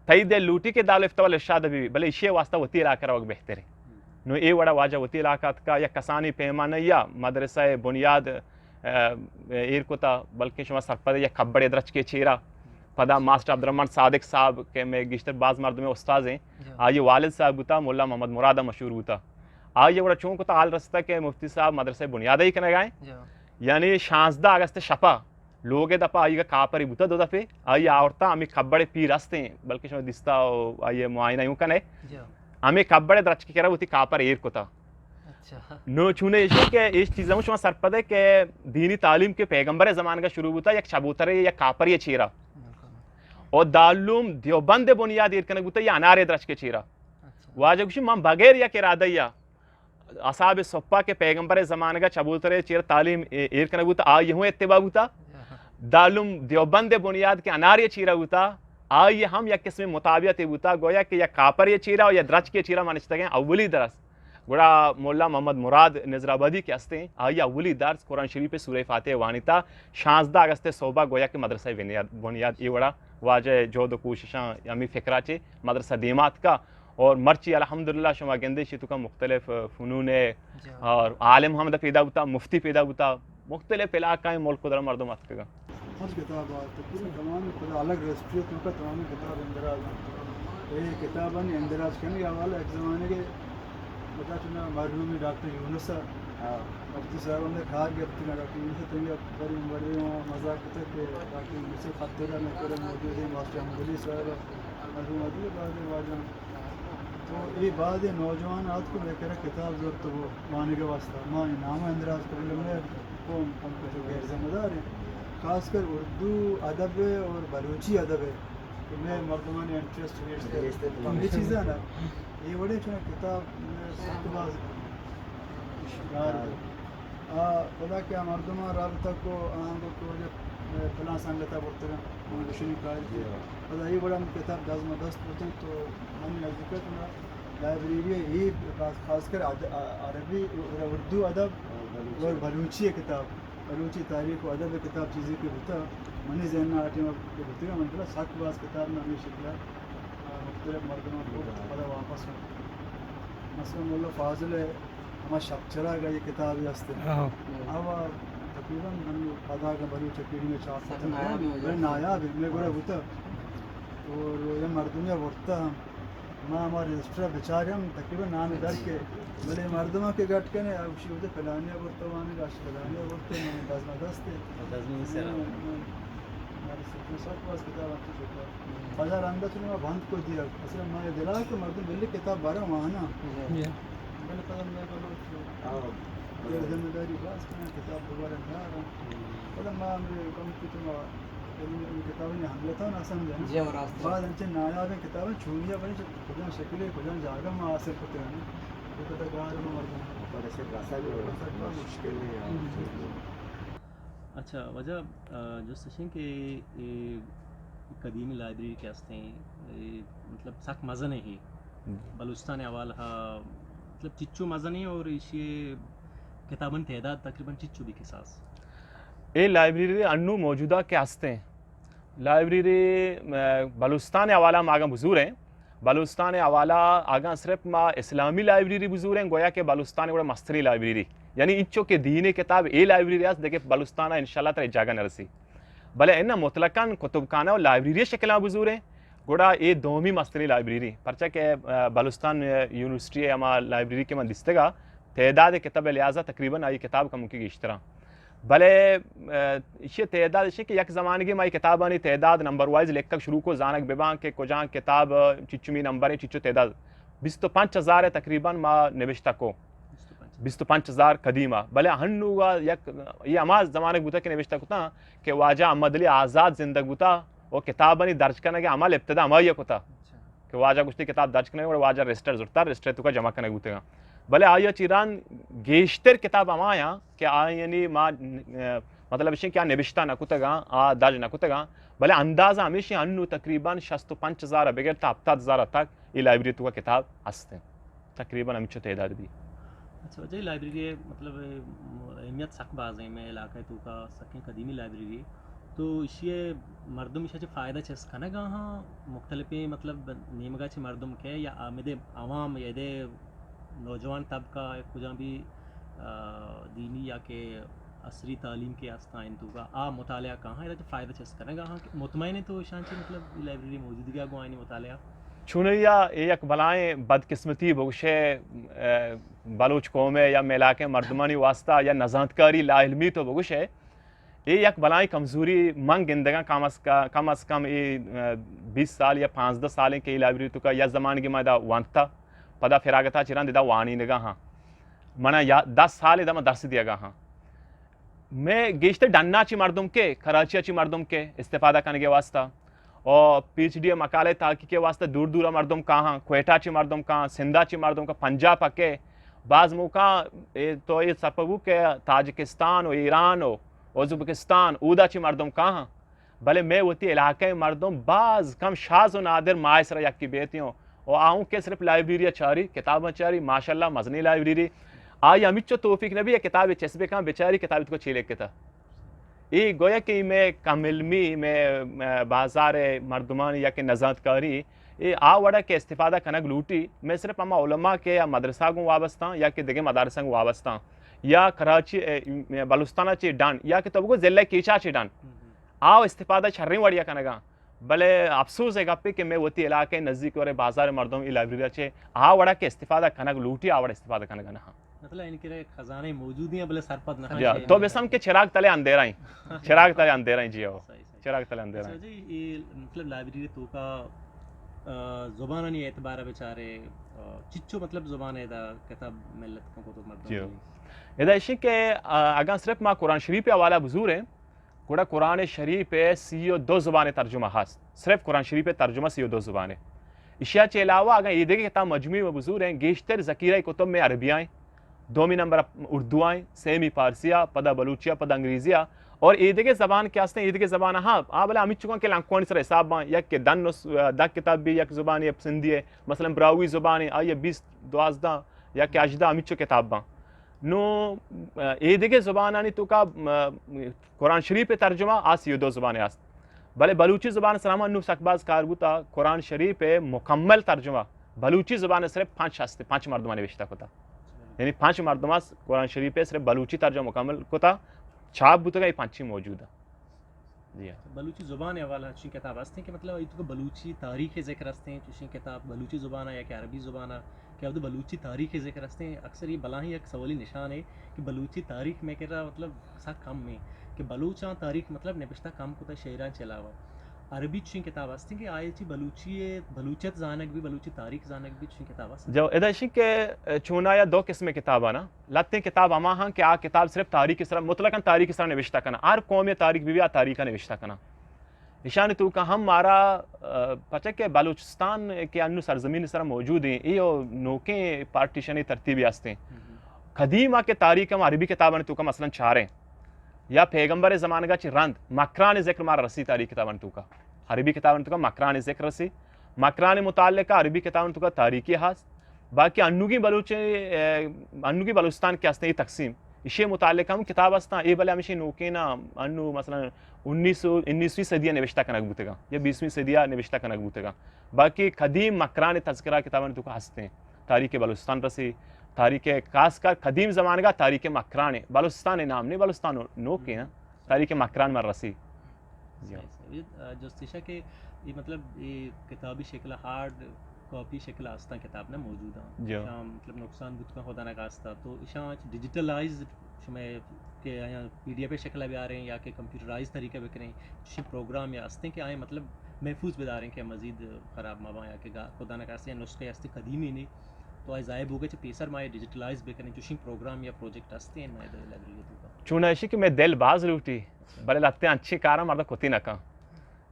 S2: تئی دل لوٹی کے دارالفتاء والارشاد ابھی بھی بلے اسی واسطہ وتی علاقہ روک بہتر ہے نو اے وڑا واجہ وتی علاقہ کا یا کسانی پیمانہ یا مدرسہ بنیاد ایر کوتا بلکہ شما سرپد یا کھبڑ درچ کے چیرا پدا ماسٹر عبدالرحمن صادق صاحب کے میں گشتر بعض مردوں میں استاذ ہیں آئیے والد صاحب ہوتا مولا محمد مرادہ مشہور ہوتا آئیے وڑا چون کوتا حال رستا کہ مفتی صاحب مدرسہ بنیادہ ہی کرنے گئے یعنی 16 اگست شپا لوگ دپا آئیے گا کاپری بوتا دو دفعے آئیے آورتا ہمیں کھبڑے پیر رستے ہیں بلکہ شما دستا آئیے معائنہ یوں کنے ہمیں کھبڑے درچ کے کرا ہوتی کاپر ایر کوتا
S3: اچھا
S2: نو چونے یہ کہ اس چیزوں شما سرپدے کہ دینی تعلیم کے پیغمبر زمان کا شروع ہوتا یک چبوتر یا کاپر یہ چیرا اور دارالعلوم دیوبند بنیاد ایرکن ہوتا یا انار درج کے چیرا واجہ کچھ من بغیر یا ارادہ یا اصحاب صفا کے پیغمبر زمان کا چبوتر چیرا تعلیم ایرکن ہوتا آئی ہوں اتباع ہوتا دارالعلوم دیوبند بنیاد کے انار یہ چیرا ہوتا آئی ہم یک قسم مطابعت ہوتا گویا کہ یا کاپر یہ چیرا اور یا درج کے چیرا مانشتا گئے اولی درس گوڑا مولا محمد مراد نظرآبادی کے ہستے ہیں آئی اولی درس قرآن شریف سورہ فاتح وانیتا 16 اگست صوبہ گویا کہ مدرسہ بنیاد یہ وڑا واجہ جود و کوششاں امی فکرہ چے مدرسہ دیمات کا اور مرچی الحمدللہ شما گندے شیتو کا مختلف فنون اور عالم حمد پیدا ہوتا مفتی پیدا ہوتا مختلف علاقہ ملک کو در مردم اتکا
S4: ہر کتاب تقریباً تمام خدا الگ رسٹری تو کا تمام کتاب اندراج یہ کتاباں اندراج کرنے کا حوالہ ایک زمانے کے بتا چنا مرحوم ڈاکٹر یونس مفتی صاحب نے کھار گرتی نا ڈاکٹر یونس تو یہ بڑی بڑی مذاق تھا کہ ڈاکٹر یونس خطرہ میں کرے موجود ہے ماسٹر احمد علی صاحب مرحوم علی بعد واجہ تو یہ بعد نوجوان آج کو لے کر کتاب ضرورت تو وہ مانے کے واسطہ ماں نام اندراج کر لیں قوم ہم کو جو غیر ذمہ دار ہیں خاص کر اردو ادب ہے اور بلوچی ادب ہے کہ میں مردمان انٹرسٹ یہ چیزیں نا یہ بڑے چنا کتاب سخت باز اشتہار خدا کیا مردمان رابطہ کو آنگو کو وجہ فلاں سنگتا بڑھتے ہیں روشنی قائل کی خدا یہ بڑا کتاب دازمہ دست ہوتی تو من نزدیکت نا لائبریری یہ خاص کر عربی اردو ادب اور بلوچی کتاب بلوچی تاریخ و ادب کتاب چیزیں کی ہوتا منی ذہن میں آٹی میں ہوتی ہے منتلا سخت باز کتاب میں ہمیں شکلہ مختلف مردمان کو خدا واپس ہوں مثلا مولا فاضل ہے ہمیں شب چرا گا یہ کتاب یہ ہستے ہیں اب تقریباً ہم خدا کا بلوچ پیڑی میں چاہتے ہیں نایاب ہے میں گوڑا ہوتا اور یہ مردمیہ بڑھتا ہم ماں ہمارے رجسٹرہ بچارے ہم تقریباً نام در کے بلے مردمہ کے گھٹ کے نے اوشی ہوتے فلانیہ بڑھتا وانے گاش فلانیہ بڑھتے ہیں دازمہ دستے ہمارے سکھنے ساتھ باز کتاب آتی شکر بازار آندہ چلے میں بند کو دیا اصلا میں دلا کہ مردم بلے کتاب بارا مانا بلے قدم میں بلو یہ ذمہ داری باز کرنا کتاب دوبارہ نہ رہا قدم میں ہمیں کم کتنا کتابیں حملتا نہ سمجھا بعد انچے نایابیں کتابیں چھونیاں بنی کجاں شکلیں کجاں جاگہ میں حاصل کرتے ہیں وہ کتا گار میں مردم مشکل نہیں.
S1: اچھا وجہ جو سشن کے قدیمی لائبریری کے ہستے ہیں مطلب سخت مزہ نہیں بلوچستان حوالہ مطلب چچو مزہ نہیں اور یہ کتاباً تعداد تقریباً چچو بھی قصاص
S2: یہ لائبریری انو موجودہ کے ہستے ہیں لائبریری بلوچستان حوالہ ماگا بزور ہیں بلوچستان حوالہ آگاں صرف ما اسلامی لائبریری بزور ہیں گویا کہ بلوچستان بڑا مستری لائبریری یعنی انچو کے دین کتاب اے لائبریری ہے دیکھیں بلوچستان انشاءاللہ تر جاگہ نرسی بلے انہا مطلقاً کتب خانہ و لائبریری شکلہ بزور ہیں گوڑا اے دومی مستری لائبریری پرچہ کہ بلوچستان یونیورسٹی اما لائبریری کے من دستگا تعداد کتاب لہذا تقریباً آئی کتاب کا ممکن اشترا بلے یہ تعداد کہ یک زمانے کی مائی کتابانی تعداد نمبر وائز لکھ کر شروع کو زانک ببان کہ کجاں کتاب چچمی نمبر ہے چچو تعداد 25,000 ہے تقریباً ما نوشتہ کو 25,000 قدیمہ بلے ہنوگا یک یہ اما زمانے بوتا کہ نوشتہ کتا کہ واجہ احمد علی آزاد زندگ بوتا وہ کتابانی درج کرنے کے عمل ابتدا اما یہ کتا کہ واجہ کچھ کتاب درج کرنے اور واجہ رجسٹر ضرورتا رجسٹر تو کا جمع کرنے بوتے گا بلے آیا چیران گیشتر کتاب اما آیا کہ آیا یعنی ما مطلب اسے کیا نوشتہ نہ کتے گا درج نہ کتے گا بلے اندازہ ہمیشہ انو تقریباً 65,000 بغیر تا 70,000 تک یہ لائبریری تو کا کتاب ہستے تقریباً ہمیں تعداد بھی.
S1: اچھا وجہ لائبریری مطلب اہمیت سخت باز ہیں میں علاقہ تو کا سکیں قدیمی لائبریری تو یہ مردم اسے فائدہ چیز کھانا گا ہاں مختلف مطلب نیمگا چھ مردم کے یا آمد عوام یا دے نوجوان طبقہ کجاں بھی دینی یا کہ عصری تعلیم کے آستائن تو کا مطالعہ کہاں ہے فائدہ چیز کرنے گا ہاں مطمئن ہے تو شانچی مطلب لائبریری موجودگی گو آئینی مطالعہ
S2: چونیا ایک بلائیں بدقسمتی بگشے بلوچ قوم یا میلاکے مردمانی واسطہ یا نزانتکاری لا علمی تو بگشے یہ یک بلائیں کمزوری منگ گندگاں کم از کم 20 سال یا 15 سالیں کے لائبریری تو کا یا زمان کی مدہ وانتا پدا فراغتا چران دیدہ وانی نگا ہاں منا 10 سال ادام درس دیا گا. ہاں میں گیشتے ڈننا چی مردم کے کراچی چی مردم کے استفادہ کرنے کے واسطہ اور پی ایچ ڈی مقالے تحقیق کے واسطہ دور دورا مردم کہاں کوئٹہ چی مردم کہاں سندھا چی مردم کا پنجاب کے بعض موقع تو یہ سپبو کہ تاجکستان و ایران و ازبکستان اودا چی مردم کہاں بھلے میں ہوتی علاقے مردم بعض کم شاز و نادر مائسرہ یک کی بیتیوں اور آؤں کہ صرف لائبریری چاری کتابیں چاری ماشاءاللہ مزنی لائبریری آئی ہمیں چو توفیق نبی ہے کتاب چسبے کہاں بیچاری کتاب کو چھیلے کے تھا یہ گویا کہ میں کم علمی میں بازار مردمان یا کہ نزات کاری یہ وڑا کے استفادہ کنک لوٹی میں صرف اما علماء کے یا مدرسہ کو وابستہ یا کہ دیگے مدارسہ کو وابستہ یا کراچی بلوستانہ چی ڈان یا کہ تب کو ضلع کیچا چی ڈان استفادہ چھریں وڑیا کنگا بلے افسوس ہے گپی کہ میں وتی علاقے نزدیک اور بازار مردم ای لائبریری چے وڑا کے استفادہ کنک لوٹی وڑا استفادہ کنگا نہ
S5: مطلب ان کے خزانے موجود ہیں بلے سر پد نہ
S2: جی تو بسم کے چراغ تلے اندھیرا ہی چراغ تلے اندھیرا ہی جی چراغ تلے اندھیرا
S5: جی یہ مطلب لائبریری تو کا زبان نہیں اعتبار بیچارے چچو مطلب زبان ہے دا کتاب ملت کو تو مردم
S2: جی ادا اسی کہ اگر صرف ما قرآن شریف حوالہ بزور ہے گوڑا قرآن شریف 32 زبانیں ترجمہ ہاس صرف قرآن شریف ترجمہ 32 زبانیں اشیاء کے علاوہ اگر یہ دیکھیں کتاب مجموعی و بزور ہیں گیشتر ذخیرہ کتب میں عربی آئیں دومی نمبر اردو آئیں سیمی فارسیہ پدا بلوچیہ پدا انگریزیہ اور عید کے زبان کیا ہیں عید کے زبان ہاں بلا امی چکا کہ لانکوانی سر حساب بائیں یک کہ دا کتاب بھی یک زبان ہے سندھی ہے مثلا براوی زبان ہے آئیے 20-12 یا کہ اجدہ امی چکا کتاب بائیں نو عید کے زبان آنی تو کا قرآن شریف ترجمہ آس یہ 2 زبانیں آس بلے بلوچی زبان سلامہ نو سکباز کاربوتا قرآن شریف مکمل ترجمہ بلوچی زبان صرف 5 مردمہ نوشتہ کتا یعنی 5 مردمہ قرآن شریف صرف بلوچی ترجمہ مکمل کتا چھاپ بوتا گا یہ 5 موجود ہے. جی
S5: بلوچی زبان حوالہ چین کتاب ہستے ہیں کہ مطلب یہ تو بلوچی تاریخ ذکر ہستے ہیں چین کتاب بلوچی زبان ہے یا کہ عربی زبان ہے کہ اب بلوچی تاریخ ذکر ہستے ہیں اکثر یہ بلا ہی ایک سوالی نشان ہے کہ بلوچی تاریخ میں کہہ رہا مطلب سا کم میں کہ بلوچاں تاریخ مطلب نبشتہ کم کتا شعران چلاوا عربی چین کتاب ہستے ہیں کہ آئے چی بلوچیت زانک بھی بلوچی تاریخ زانک بھی چین کتاب ہستے ہیں
S2: جو ادھا کہ چونا یا 2 قسم کتاب آنا لاتے ہیں کتاب اما ہاں کہ کتاب صرف تاریخ اس طرح مطلقاً تاریخ اس طرح نوشتہ کرنا ہر قوم تاریخ بھی تاریخ نوشتہ کرنا اشان تو کا ہم مارا پتہ کہ بلوچستان کے انو سرزمین اس طرح موجود ہیں یہ نوکیں پارٹیشنی ترتیبی ہستے ہیں قدیمہ کے تاریخ ہم عربی کتابیں تو کا مثلا 4 ہیں یا پیغمبر زمانہ کا چی رند مکران ذکر مارا رسی تاریخ کتابیں تو کا عربی کتابیں تو کا مکران ذکر رسی مکران متعلقہ عربی کتابیں تو کا تاریخی ہاس باقی انوگی بلوچستان کے ہستے یہ تقسیم اسی متعلق ہم کتاب ہستا یہ بلے ہمیشہ نوکینا انو مثلا 19ویں صدیہ نوشتہ کنک بوتے گا یا 20ویں صدیہ نوشتہ کنک بوتے گا باقی قدیم مکران تذکرہ کتابیں تو کا ہستے ہیں تاریخ بلوچستان رسی تاریخ خاص کر قدیم زمانے کا تاریخ مکران بلوچستان نام نہیں بلوچستان نوکے نا تاریخ مکران مر رسی
S5: جو استشا کہ یہ مطلب یہ کتابی شکل ہارڈ کاپی شکل آستا کتاب نہ موجود ہیں مطلب نقصان بود کا خدا نہ کاستا تو اشاں ڈیجیٹلائز شمیں کہ یہاں پی ڈی ایف شکل بھی آ رہے ہیں یا کہ کمپیوٹرائز طریقے بھی کریں کسی پروگرام یا ہستے کہ آئیں مطلب محفوظ بھی داریں کہ مزید خراب ماں یا کہ خدا نہ کاستے ہیں نسخے ہستے قدیمی نہیں تو آئے ضائب ہو گئے چھ پیسر مائے ڈیجیٹلائز بھی کریں جو پروگرام یا پروجیکٹ ہستے ہیں نائے لائبریری تو
S2: چونہ ایشی کہ میں دل باز لوٹی بلے لگتے ہیں اچھی کارا مردہ کتی نہ کہاں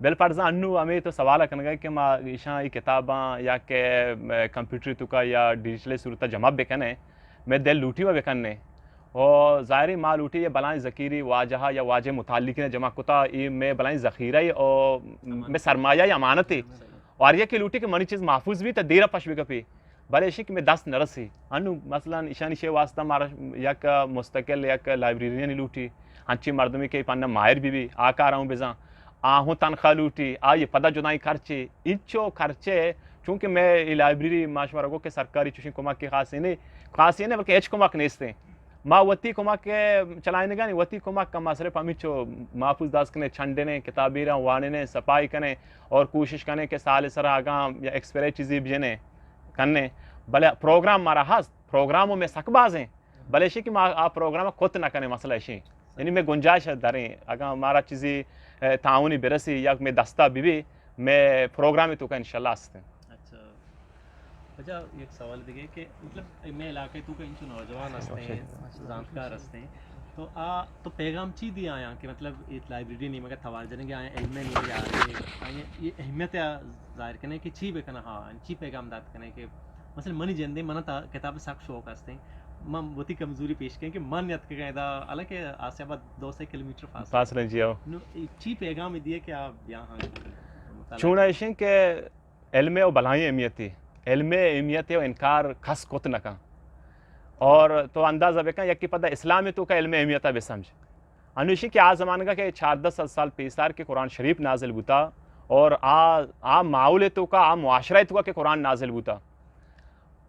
S2: بل پرزا انو ہمیں تو سوال کرنے گا کہ ما ایشاں یہ کتاباں یا کہ کمپیوٹر تو کا یا ڈیجیٹل صورتہ جمع بکنے میں دل لوٹی و بکنے اور ظاہری ماں لوٹی یہ بلائیں ذخیری واجہہ یا واجہ متعلق نے جمع کتا یہ میں بلائیں ذخیرہ اور میں سرمایہ یا امانت ہے اور یہ کہ لوٹی کہ منی چیز محفوظ بھی تا دیرہ پش بھی کپی بلے ایشی کہ میں 10 نرسی انو مثلا ایشانی شے واسطہ مارا یک مستقل یک لائبریری نہیں لوٹی ہنچی مردمی کے پاننا ماہر بھی آکا رہا ہوں بزاں آہوں تنخواہ لوٹی آئیے پتہ جنائی خرچے انچو خرچے چونکہ میں لائبریری ماشورہ کو کہ سرکاری چوشیں کمک کی خاصی نہیں بلکہ ایچ کمک نیستے ہیں ماں وطی کمک کے چلائنے گا نہیں وطی کمک کا ماں صرف ہمیں چو محفوظ داس کنے چھنڈنے کتابی رہا وانے صفائی کنے اور کوشش کنے کہ سال سر آگاں یا ایکسپیرے چیزی بجنے کرنے بلے پروگرام مارا ہاس پروگراموں میں سکباز ہیں بلے شی کہ ماں پروگرام خود نہ کرنے مسئلہ شی یعنی میں گنجائش داریں اگر ہمارا چیزی تعاونی برسی یا میں دستہ بھی میں پروگرامی تو کا انشاءاللہ آستے ہیں.
S5: اچھا اچھا ایک سوال دیکھیں کہ مطلب میں علاقے تو کہ انچو نوجوان ہستے ہیں زانتکار ہستے ہیں تو تو پیغام چی دیا آیا کہ مطلب ایک لائبریری نہیں مگر توار جنیں گے آئیں علم نہیں آ رہے آئیں یہ اہمیت ظاہر کرنے کہ چی بکنا ہاں چی پیغام دات کرنے کہ مثلا منی جندے منہ کتاب سخت شوق ہستے ہیں من بہتی کمزوری پیش کریں کہ من یت کے گئے حالانکہ آسیا بعد 200 کلومیٹر
S2: فاصلے جی آؤ
S5: چی پیغام دیے کہ آپ یہاں
S2: چون ایشن کہ علم و بلائیں اہمیت تھی علم اہمیت و انکار کھس کت نکا اور تو اندازہ بکن یکی پتہ اسلامی تو کا علم اہمیت بے سمجھ انوشی کہ آ زمانہ کا کہ 4-10 سال پیسار کے قرآن شریف نازل بوتا اور آ معاول تو کا آ معاشرہ تو کا کہ قرآن نازل بوتا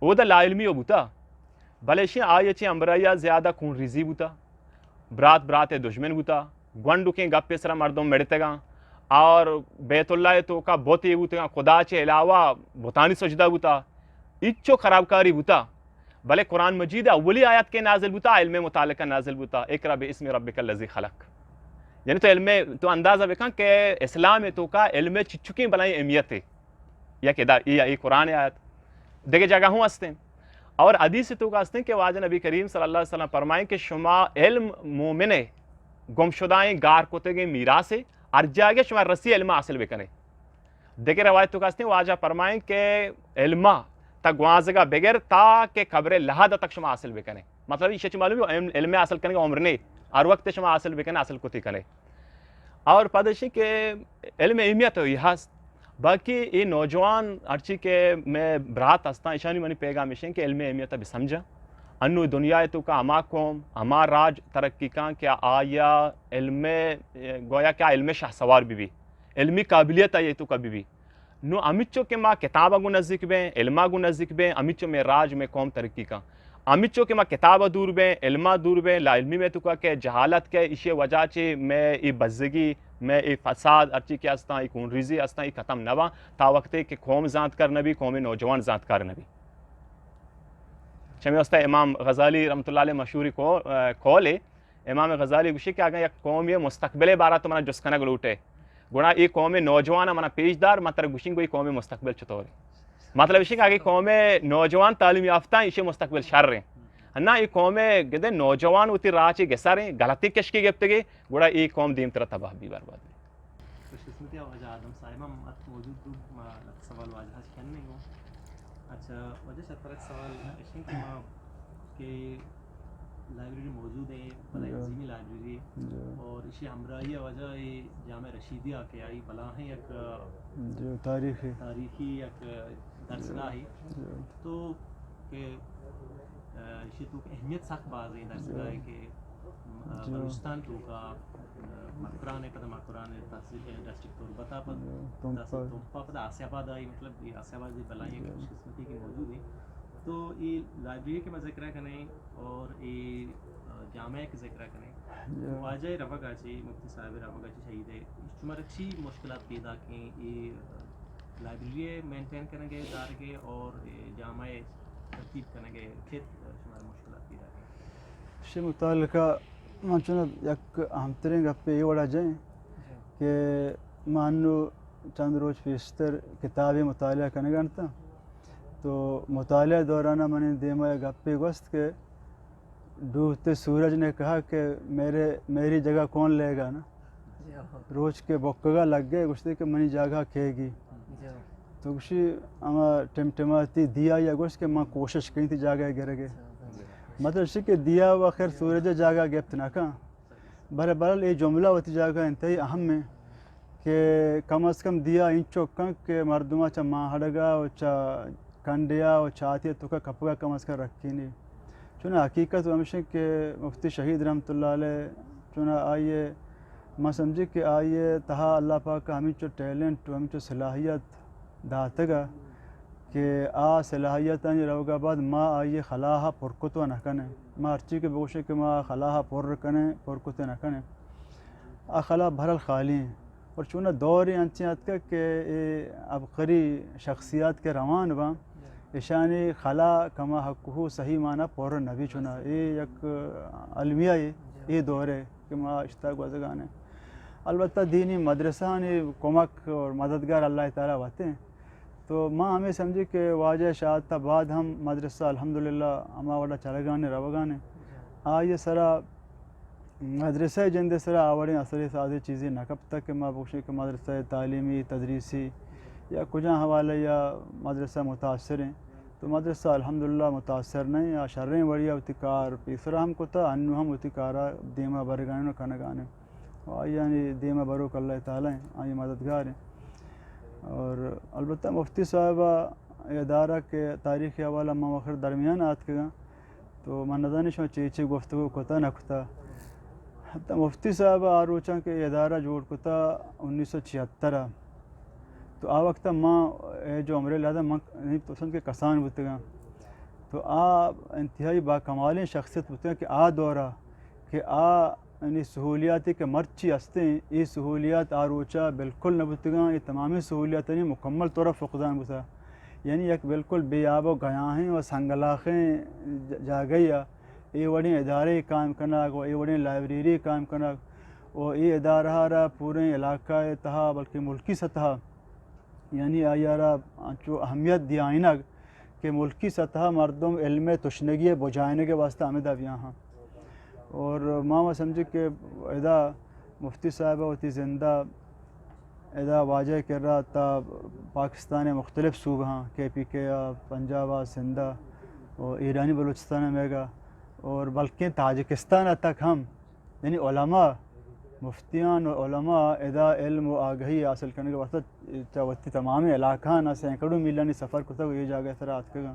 S2: وہ دا لا علمی بوتا بلشی آئی چی امبرائیہ زیادہ خون ریزی بوتا برات دشمن بوتا گونڈو کے گپ پیسرا مردوں مڑتے گا اور بیت اللہ تو کا بوتی بوتے گا خدا چے علاوہ بوتانی سجدہ بوتا اچو خراب کاری بوتا بلے قرآن مجید اولی آیات کے نازل بوتا علم متعلقہ نازل بوتا اقرا باسم ربک الذی خلق یعنی تو علم تو اندازہ بکن کہ اسلام تو کا علم چچکی بلائیں اہمیت ہے یا کہ یہ قرآن آیات دیکھے جگہ ہوں ہستے ہیں اور حدیث تو کا ہستے ہیں کہ واجہ نبی کریم صلی اللہ علیہ وسلم فرمائیں کہ شما علم مومن گم شدائیں گار کوتے گئے میراث سے ارجا گے شما رسی علم حاصل بکنے دیکھے روایت تو کا ہستے ہیں واجہ فرمائیں کہ علمہ تک گوازگا بغیر تا کہ خبر لحظہ تک شما حاصل بکنے مطلب یہ شچ معلوم ہے علم حاصل کرنے کا عمر نہیں اور وقت شما حاصل بکنے حاصل کوتی کرے اور پادشی کہ علم اہمیت ہے یہ باقی یہ نوجوان ارچی کہ میں برات ہستا ایشانی منی پیغام ایشن کہ علم اہمیت بھی سمجھا انو دنیا تو کا اما قوم اما راج ترقی کا کیا آیا علم گویا کیا علم شاہ سوار بھی علمی قابلیت ہے یہ تو کبھی بھی نو امیچو کے ماں کتابہ گو نزدیک بیں علمہ گو نزدیک بیں امیچو میں راج میں قوم ترقی کا امیچو کے ماں کتابہ دور بیں علمہ دور بیں لا علمی میں تو کہ جہالت کے اسی وجہ چی میں ای بزگی میں ای فساد ارچی کے ہستا ای کون ریزی ہستا ای ختم نوا تا وقتے کہ قوم ذات کر نبی قوم نوجوان ذات کر نبی چمی واسطہ امام غزالی رحمۃ اللہ علیہ مشہوری کھولے امام غزالی گوشی کہ اگر یک قوم یہ مستقبل بارہ تو منا جسکنہ گلوٹے گونا یہ قوم نوجوان منا پیشدار مطلب گوشنگ کوئی قوم مستقبل چطور ہے مطلب اسی کہ آگے قوم نوجوان تعلیم یافتہ ہیں اسے مستقبل شر رہے ہیں نا یہ قوم گدے نوجوان ہوتی راہ چی گسا رہے ہیں غلطی کشکی گفتے گے گوڑا یہ قوم دیم طرح تباہ بھی برباد بھی
S5: خوشقسمتی وجہ آدم صاحبہ موجود سوال واجہ کہنے گو اچھا وجہ شطرت سوال اشن کہ ماں کہ لائبریری موجود ہے بلا عظیمی لائبریری اور اسی ہمراہی وجہ جامع رشیدیہ کے آئی بلا ہیں ایک تاریخی ایک درسگاہ ہے تو کہ اسی تو اہمیت سخت باز ہے درسگاہ ہے کہ بلوچستان تو کا مقران ہے پتہ مقران ہے تحصیل ڈسٹرکٹ تو بتا تمپا پتہ آسیا آباد آئی مطلب یہ آسیا آباد بلائیں کہ خوش قسمتی کی موجود ہے تو یہ لائبریری کے میں ذکر کریں اور یہ جامعہ کے ذکر کریں واجہ رفع گاچی مفتی صاحب رفع گاچی شہید ہے شمار اچھی مشکلات پیدا کی یہ لائبریری مینٹین کرنے گے ادارے کے اور جامعہ ترتیب کرنے گے کھیت شمار مشکلات پیدا کی
S4: سے متعلقہ منچنا یک اہم ترین گپ یہ وڑا جائیں کہ مانو چند روز پیشتر کتابی مطالعہ کرنے گانتا تو مطالعہ دورانہ میں نے دیما گپے گوست کہ ڈوبتے سورج نے کہا کہ میری جگہ کون لے گا نا روز کے بکگا لگ گئے گوشتے کہ منی جگہ کھے گی تو گوشی اما ٹمٹماتی دیا یا گوشت کہ ماں کوشش کہیں تھی جگہ گر گئے مطلب اسی کہ دیا و خیر سورج جگہ گفت نہ کہاں برحال یہ جملہ ہوتی جگہ انتہائی اہم ہے کہ کم از کم دیا انچو کن کہ مردمہ چا ماں ہڑگا و چا کنڈیا و چاہتی تو کا کپگا کم از کم رکھی نہیں چونہ حقیقت ہمیشہ کہ مفتی شہید رحمۃ اللہ علیہ چونہ آئیے میں سمجھے کہ آئیے تہا اللہ پاک کا ہمیں چو ٹیلنٹ ہمیں چو صلاحیت داتگا کہ صلاحیت روگا بعد ماں آئیے خلاحہ پرکتو نہ کنے ماں ارچی کے بوشے کہ ماں خلاحہ پر کنے پرکتو نہ کنے خلا بھرل خالی ہیں اور چونہ دور انچیات کا کہ عبقری شخصیات کے روان با اشانی خلا کما حقہ صحیح معنی پر نبی چونہ یہ یک علمیہ یہ دور ہے کہ ماں اشتاق وزگان ہے البتہ دینی مدرسہ نے کمک اور مددگار اللہ تعالیٰ ہوتے ہیں تو ماں ہمیں سمجھی کہ واجہ شہادت بعد ہم مدرسہ الحمدللہ اما وڈا چلگانے روگانے آئیے سرا مدرسہ جند سرا آوڑیں اثر سازی چیزیں نقب تک کہ ماں بخشی کہ مدرسہ تعلیمی تدریسی یا کجا حوالے یا مدرسہ متاثر ہیں تو مدرسہ الحمدللہ متاثر نہیں یا شریں وڑیا اتکار پیسرا ہم کو تھا انو ہم اتکارا دیما برگانے کنگانے یعنی دیما بروک اللہ تعالیٰ ہیں آئی مددگار ہیں. اور البتہ مفتی صاحبہ ادارہ کے تاریخی حوالہ ماں وخر درمیان آت کے گا تو میں نظانش میں چیچے گفتگو کتا نہ کتا حتیٰ مفتی صاحبہ آروچاں کے ادارہ جوڑ کتا 1976 تو آ وقت ماں جو عمر لہذا ماں نہیں پسند کے کسان بتے گا تو انتہائی با کمالیں شخصیت بتے گا کہ دورہ کہ یعنی سہولیاتی کے مرچی ہستے یہ سہولیات آروچا بالکل نہ بتے گا یہ تمامی سہولیات نہیں مکمل طور فقدان بتا یعنی ایک بالکل بے آب و گیاہیں اور سنگلاخیں جا گئی یہ وڑیں ادارے قائم کرنا گو یہ وڑیں لائبریری قائم کرنا اور یہ ادارہ رہا پورے علاقہ تہا بلکہ ملکی سطح یعنی آیارہ جو اہمیت دیا آئینگ کہ ملکی سطح مردم علم تشنگی بجائنے کے واسطہ آمدہ بھی یہاں اور ماں سمجھے کہ ادا مفتی صاحبہ ہوتی زندہ ادا واجہ کر رہا تھا پاکستان مختلف صوبہ کے پی کے پنجاب سندھا اور ایرانی بلوچستان میں گا اور بلکہ تاجکستان تک ہم یعنی علماء مفتیان و علماء ادا علم و آگہی حاصل کرنے کے واسطہ چاوتی تمام علاقہ نہ سینکڑوں میلانی سفر کو تک یہ جاگہ سر آت کے گا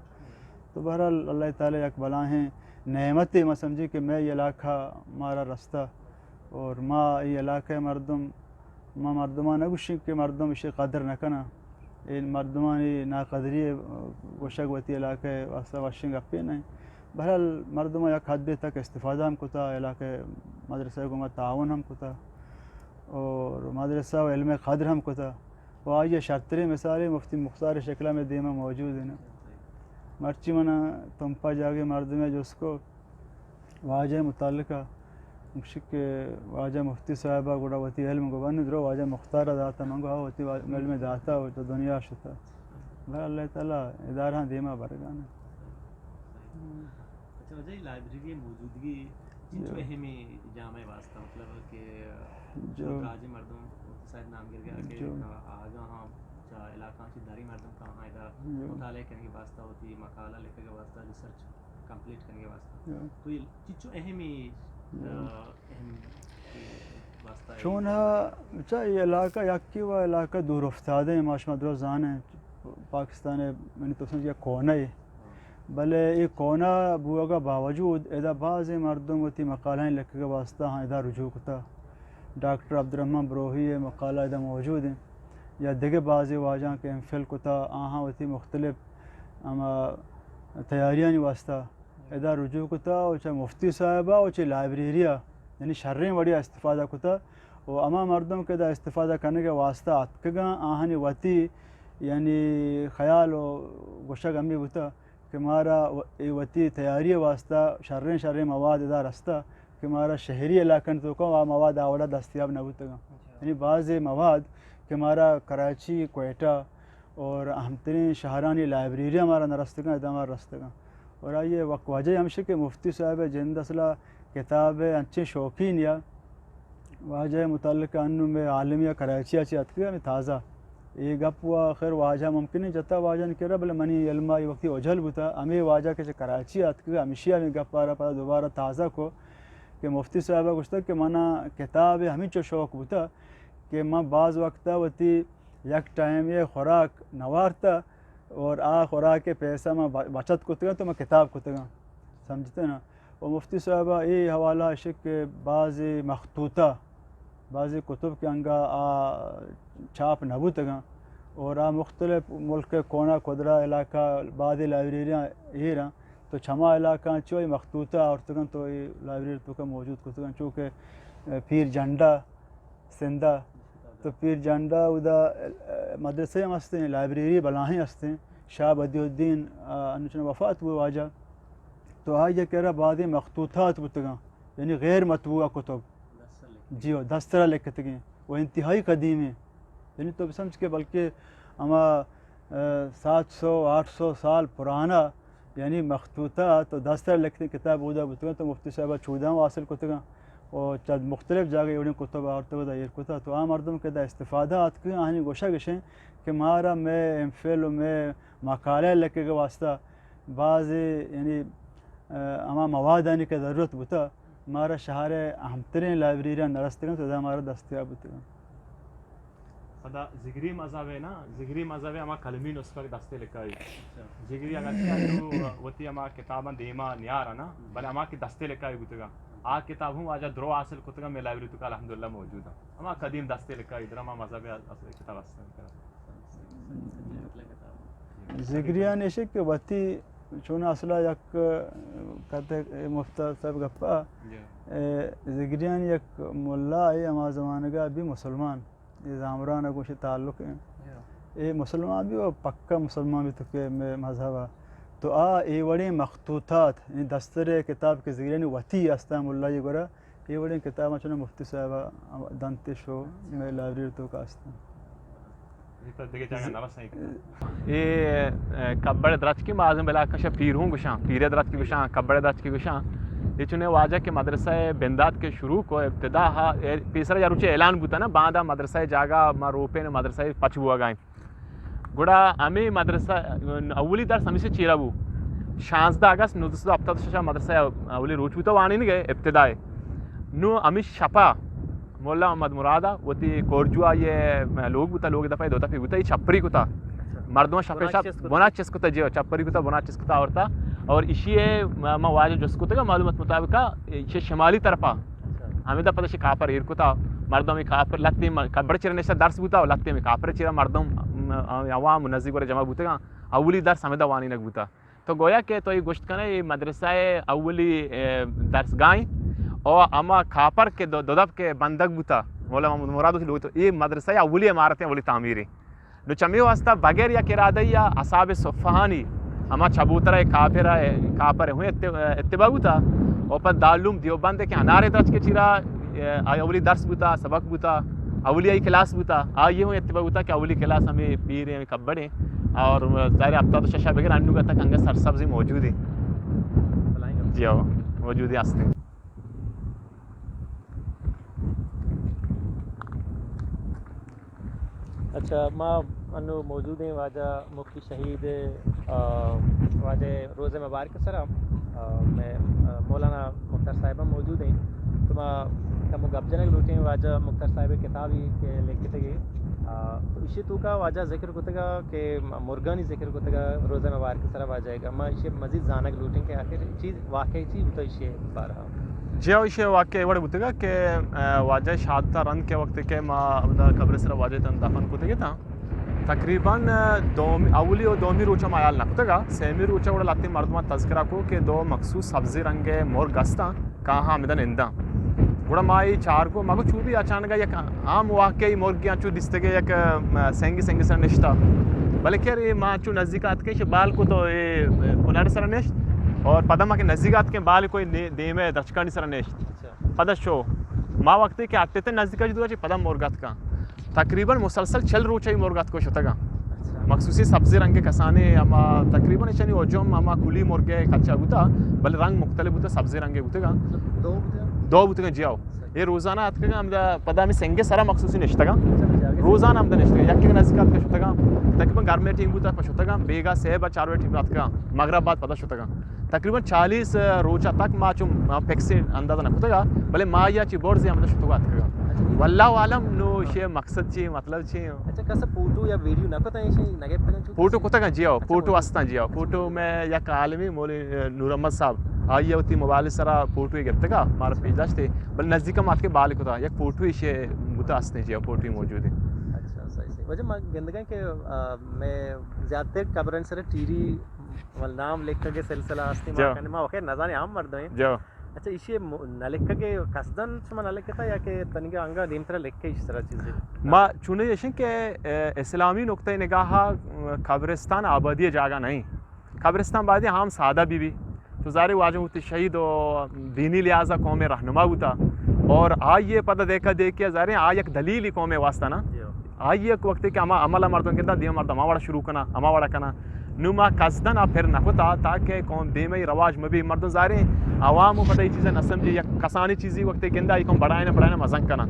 S4: تو بہرحال اللہ تعالیٰ یک بلائیں نعمت میں سمجھی کہ میں یہ علاقہ مارا رستہ اور ماں یہ علاقہ مردم ماں مردمان نگوشی کہ مردم اسے قدر نہ کنا ان مردمانی ناقدری گوشک وتی علاقہ واسطہ واشنگ اپی نہیں بہرحال مردمہ یک حد تک استفادہ ہم کتا علاقہ مدرسہ کو تعاون ہم کتا اور مدرسہ و علم قدر ہم کتا وہ آئیے شرطری مثالیں مفتی مختار شکلہ میں دیمہ موجود ہیں مرچی منا تمپا جاگے مردم ہے جو اس کو واجہ متعلقہ مشک واجہ مفتی صاحبہ گوڑا وتی علم کو بند درو واجہ مختار داتا منگو ہوتی علم داتا ہو تو دنیا شتا بھائی اللہ تعالیٰ ادارہ دیمہ برگانا.
S5: اچھا وجہ لائبریری موجودگی جو اہمی جامع واسطہ مطلب کہ جو راج مردم صاحب نام گر گیا کہ آگاہ ہاں علاقہ کی داری مردم کہاں ادھر مطالعہ کرنے کے واسطہ ہوتی مقالہ لکھنے کے واسطہ ریسرچ کمپلیٹ کرنے کے واسطہ تو یہ چیزوں اہمی واسطہ
S4: چون اچھا یہ علاقہ یکی و علاقہ دور افتادہ ہیں معاشمہ درزان ہیں پاکستان میں نے تو سمجھا کونا ہے بلے یہ کونا بوا کا باوجود ادا بعض مردم ہوتی مقالہ لکھنے کے واسطہ ہاں ادا رجوع کتا ڈاکٹر عبدالرحمن بروہی مقالہ ادا موجود ہیں یا دیگر بعض واجہ کے ایم فل کتا آہاں ہوتی مختلف اما تیاریاں واسطہ ادا رجوع کتا اور چاہے مفتی صاحبہ اور چاہے لائبریریا یعنی شریں وڑیا استفادہ کتا اور اما مردم کے دا استفادہ کرنے کے واسطہ اتکگاں آہانی وتی یعنی خیال و گوشہ گمی بتا کہ مارا وتی تیاری واسطہ شریں مواد ادا رستہ کہ مارا شہری علاقہ تو کو مواد آوڑا دستیاب نہ ہوتا گا یعنی بعض مواد کہ ہمارا کراچی کوئٹہ اور اہم ترین شہرانی لائبریری ہمارا نرستگاں ادامہ رستگاں اور آئیے وجہ ہمشہ کہ مفتی صاحب جند اصلہ کتاب اچھے شوقین یا واجہ متعلقہ انو میں عالمیہ کراچی اچھی اتکا میں تازہ یہ گپ ہوا خیر واجہ ممکن ہے جتا واجہ نے کہہ رہا بلے منی علمہ یہ وقتی اجھل بتا ہمیں واجہ کے کراچی اتکا ہمیشہ میں گپ پا رہا پا دوبارہ تازہ کو کہ مفتی صاحبہ گوشتا کہ منا کتاب ہمیں چو شوق بتا کہ میں بعض وقتہ وتی یک ٹائم یہ خوراک نوارتا اور خوراک کے پیسہ میں بچت کتگا تو میں کتاب کتگا سمجھتے نا اور مفتی صاحبہ یہ حوالہ عشق کہ بعض مخطوطہ بعض کتب کے انگا چھاپ نبوتگا اور مختلف ملک کونا قدرہ علاقہ بعض لائبریریاں یہ رہا تو چھما علاقہ چوئی مخطوطہ اور تگن تو یہ لائبریری تو کا موجود کتگا چونکہ پیر جھنڈا سندھا تو پیر جھنڈا ادا مدرسے ہم ہستے ہیں لائبریری بلاہیں ہستے ہیں شاہ بدی الدین انچن وفات ہوئے واجہ تو آج یہ کہہ رہا بعض مخطوطات بتگاں یعنی غیر مطبوعہ کتب جی وہ 10 طرح لکھتے گئے وہ انتہائی قدیم ہیں یعنی تو سمجھ کے بلکہ ہما 700-800 سال پرانا یعنی مخطوطات و دستر لکھتی کتاب بودا بتگا تو مفتی صاحبہ چودہ واصل کتگا اور چند مختلف جگہ یوڑی کتب آرتگا دا یہ کتا تو عام مردم کے دا استفادہ آتکا آنی گوشہ گشیں کہ مارا میں امفیل و میں مقالہ لکھے گا واسطہ بعض یعنی اما مواد آنی کا ضرورت بتا مارا شہر اہم ترین لائبریریاں نرستگا تو دا ہمارا دستیاب بتگا
S2: صدا زگری مذہب ہے نا زگری مذہب ہے ہما کلمی نسخہ دستے لکھائی زگری اگر چاہتو وتی ہما کتاباں دیما نیارا نا بلے ہما کی دستے لکھائی بتگا آ کتاب ہوں آجا درو حاصل کتگا میں لائبریری تو کا الحمدللہ موجود ہے ہما قدیم دستے لکھائی ادھر ہما مذہب ہے اصل کتاب ہستا
S4: زگریاں نشک کہ وتی چون اصلا یک کہتے مفتا صاحب گپا زگریاں یک ملا ہے ہما زمانگا بھی مسلمان یہ زامران اگو سے تعلق ہیں یہ مسلمان بھی اور پکا مسلمان بھی تو کہ مذہب ہے تو یہ بڑے مخطوطات دستر کتاب کے ذریعے وتی استام اللہ یہ گورا یہ بڑے کتاب چون مفتی صاحبہ دانتش ہو میں لائبریری تو کا استام
S2: یہ کبڑ درچ کی معظم بلا کش پیر ہوں گشاں پیر درچ کی گشاں کبڑ درچ کی گشاں یہ چنے واجہ کے مدرسہ بندات کے شروع کو ابتدا پیسرا یا روچے اعلان بوتا نا باندھا مدرسہ جاگا ما روپے نے مدرسہ پچ ہوا گائیں گڑا ہمیں مدرسہ اولی درس ہمیں سے چیرا بو 16 اگست 1977 مدرسہ اولی روچ بوتا وانی نہیں گئے ابتدائے نو ہمیں شپا مولا محمد مرادہ وتی کورجوا یہ لوگ بوتا لوگ دفعہ دوتا پھر بوتا یہ چھپری کو تھا مردوں شپے شپ بنا چس کو تھا جو چھپری کو تھا بنا چس کو تھا اور تھا اور اسی ما واجہ جس کو تھا معلومات مطابق یہ شمالی طرفا ہمیں دا پتہ سے کاپر ایر کو تھا مردوں میں کاپر لگتے کبڑ چرنے سے درس بوتا لگتے میں کاپر چرا مردوں عوام منظم اور جمع بوتے گا اولی درس ہمیں دا وانی نگ بوتا تو گویا کہ تو یہ گوشت کرنا یہ مدرسہ اولی درس گائیں اور اما کھاپر کے دو دب کے بندک بوتا مولا محمد مراد لوگ تو یہ مدرسہ اولی عمارتیں اولی تعمیری نو چمی واسطہ بغیر یا کرادہ یا اصحاب صفحانی اما چبوترہ کاپر ہوئے اتباع بوتا اور پر دارالعلوم دیوبند کے انارے درج کے چیرا اولی درس بوتا سبق بوتا اولی آئی کلاس بوتا یہ ہوئے اتباع بوتا کہ اولی کلاس ہمیں پیر ہیں کبڑے اور ظاہر ابتا تو ششا بغیر انو کا تک انگا سرسبزی موجود ہے جی ہو موجود ہے ہستے
S1: اچھا ماں انو موجود ہیں واجہ مفتی شہید واجہ روز مبارک سرا میں مولانا مختار صاحبہ موجود ہیں تو ماں کم گپ جنک لوٹیں واجہ مختار صاحب کتابی کے لکھتے گئے تو اسی تو کا واجہ ذکر کرتے گا کہ مرغانی ذکر کرتے گا روز مبارک سرا واجہ گا ماں اسے مزید زانک لوٹیں کہ آخر چیز واقعی چیز ہوتا اسے بارہا
S2: جی اسے واقعی بڑے بوتے گا کہ واجہ شہادتہ رن کے وقت کے ماں قبر سرا واجہ تن دفن کرتے گئے تھا تقریباً اولی و دومی روچہ مایال نکتے گا سیمی روچہ وڑا لاتی مردمہ تذکرہ کو کہ دو مخصوص سبزی رنگے مور گستا کہاں آمدن اندہ گوڑا مائی چار کو مگو چوبی اچانگا یک عام واقعی مرگیاں چو دستے گے یک سنگی سر نشتا بلکہ یہ ماں چو نزدیکات کے بال کو تو کنار سر نشت اور پدہ ماں کے نزدیکات کے بال کوئی دیمے درچکانی سر نشت پدہ شو ماں وقتی کہ آتے تھے نزدیکا جو چی پدہ مرگات کا تقریباً مسلسل چل روچائی مرغات کو شتا گا مخصوصی سبزی رنگ کے کسانے اما تقریباً چنی اوجم اما کلی مرغے کچا ہوتا بل رنگ مختلف ہوتا سبزی رنگے ہوتے گا دو ہوتے گا جیاؤ یہ روزانہ آتا گا ہم پدا ہمیں سنگے سارا مخصوصی نشتا گا روزانہ ہم دا نشتا گا یکی نزدیکات کا شتا گا تقریباً گھر میں ٹیم ہوتا شتا گا بیگا سیبا 4 ٹیم آتا گا مغرب بعد پدا شتا گا تقریباً 40 روچہ تک ماں چم پیکسی اندازہ نکتا گا بلے ماں یا چی بورزی ہم دا شتا گا آتا گا واللہ عالم نو شے مقصد چی مطلب چی
S1: اچھا کسا فوٹو یا ویڈیو نہ پتہ ہے نگے پتہ
S2: فوٹو کتا گا جیاو فوٹو استان جیاو فوٹو میں یک عالمی مولی نور احمد صاحب آئیے ہوتی موبائل سرا فوٹو ہی گفتے گا مارا پیج داشتے بل نزدیک مات کے بال کتا یک فوٹو ہی شے بوتا استان جیاو فوٹو ہی موجود ہے
S1: اچھا صحیح وجہ میں گندگاں کہ میں زیادہ تر قبرن سر ٹیری نام لکھ کے سلسلہ استی ماں کہنے ماں وقت نظانے عام مرد ہیں
S2: جو
S1: اچھا اسے نہ لکھ کے قصدن شما نہ لکھتا یا کہ تنگا انگا دیم طرح لکھ کے اس طرح چیزیں
S2: ما چونے یشن کہ اسلامی نقطہ نگاہ قبرستان آبادی جاگا نہیں قبرستان بعدی ہم سادہ بھی تو ظاہر واجہ ہوتی شہید و دینی لحاظہ قوم رہنما ہوتا اور آئیے پتہ دیکھا دیکھیا ظاہر آئی ایک دلیلی قوم واسطہ نا آئی ایک وقت کہ اما عملہ مردوں کے دیا مرد اما واڑا شروع کنا اما واڑا کنا نما قصدن آپ پھر نہ ہوتا تاکہ قوم دیمئی رواج مبی مردوں ظاہریں عوام و پتہ یہ چیزیں نہ سمجھے یا کسانی چیزی وقت گندا یہ قوم بڑھائنا مزنگ کنا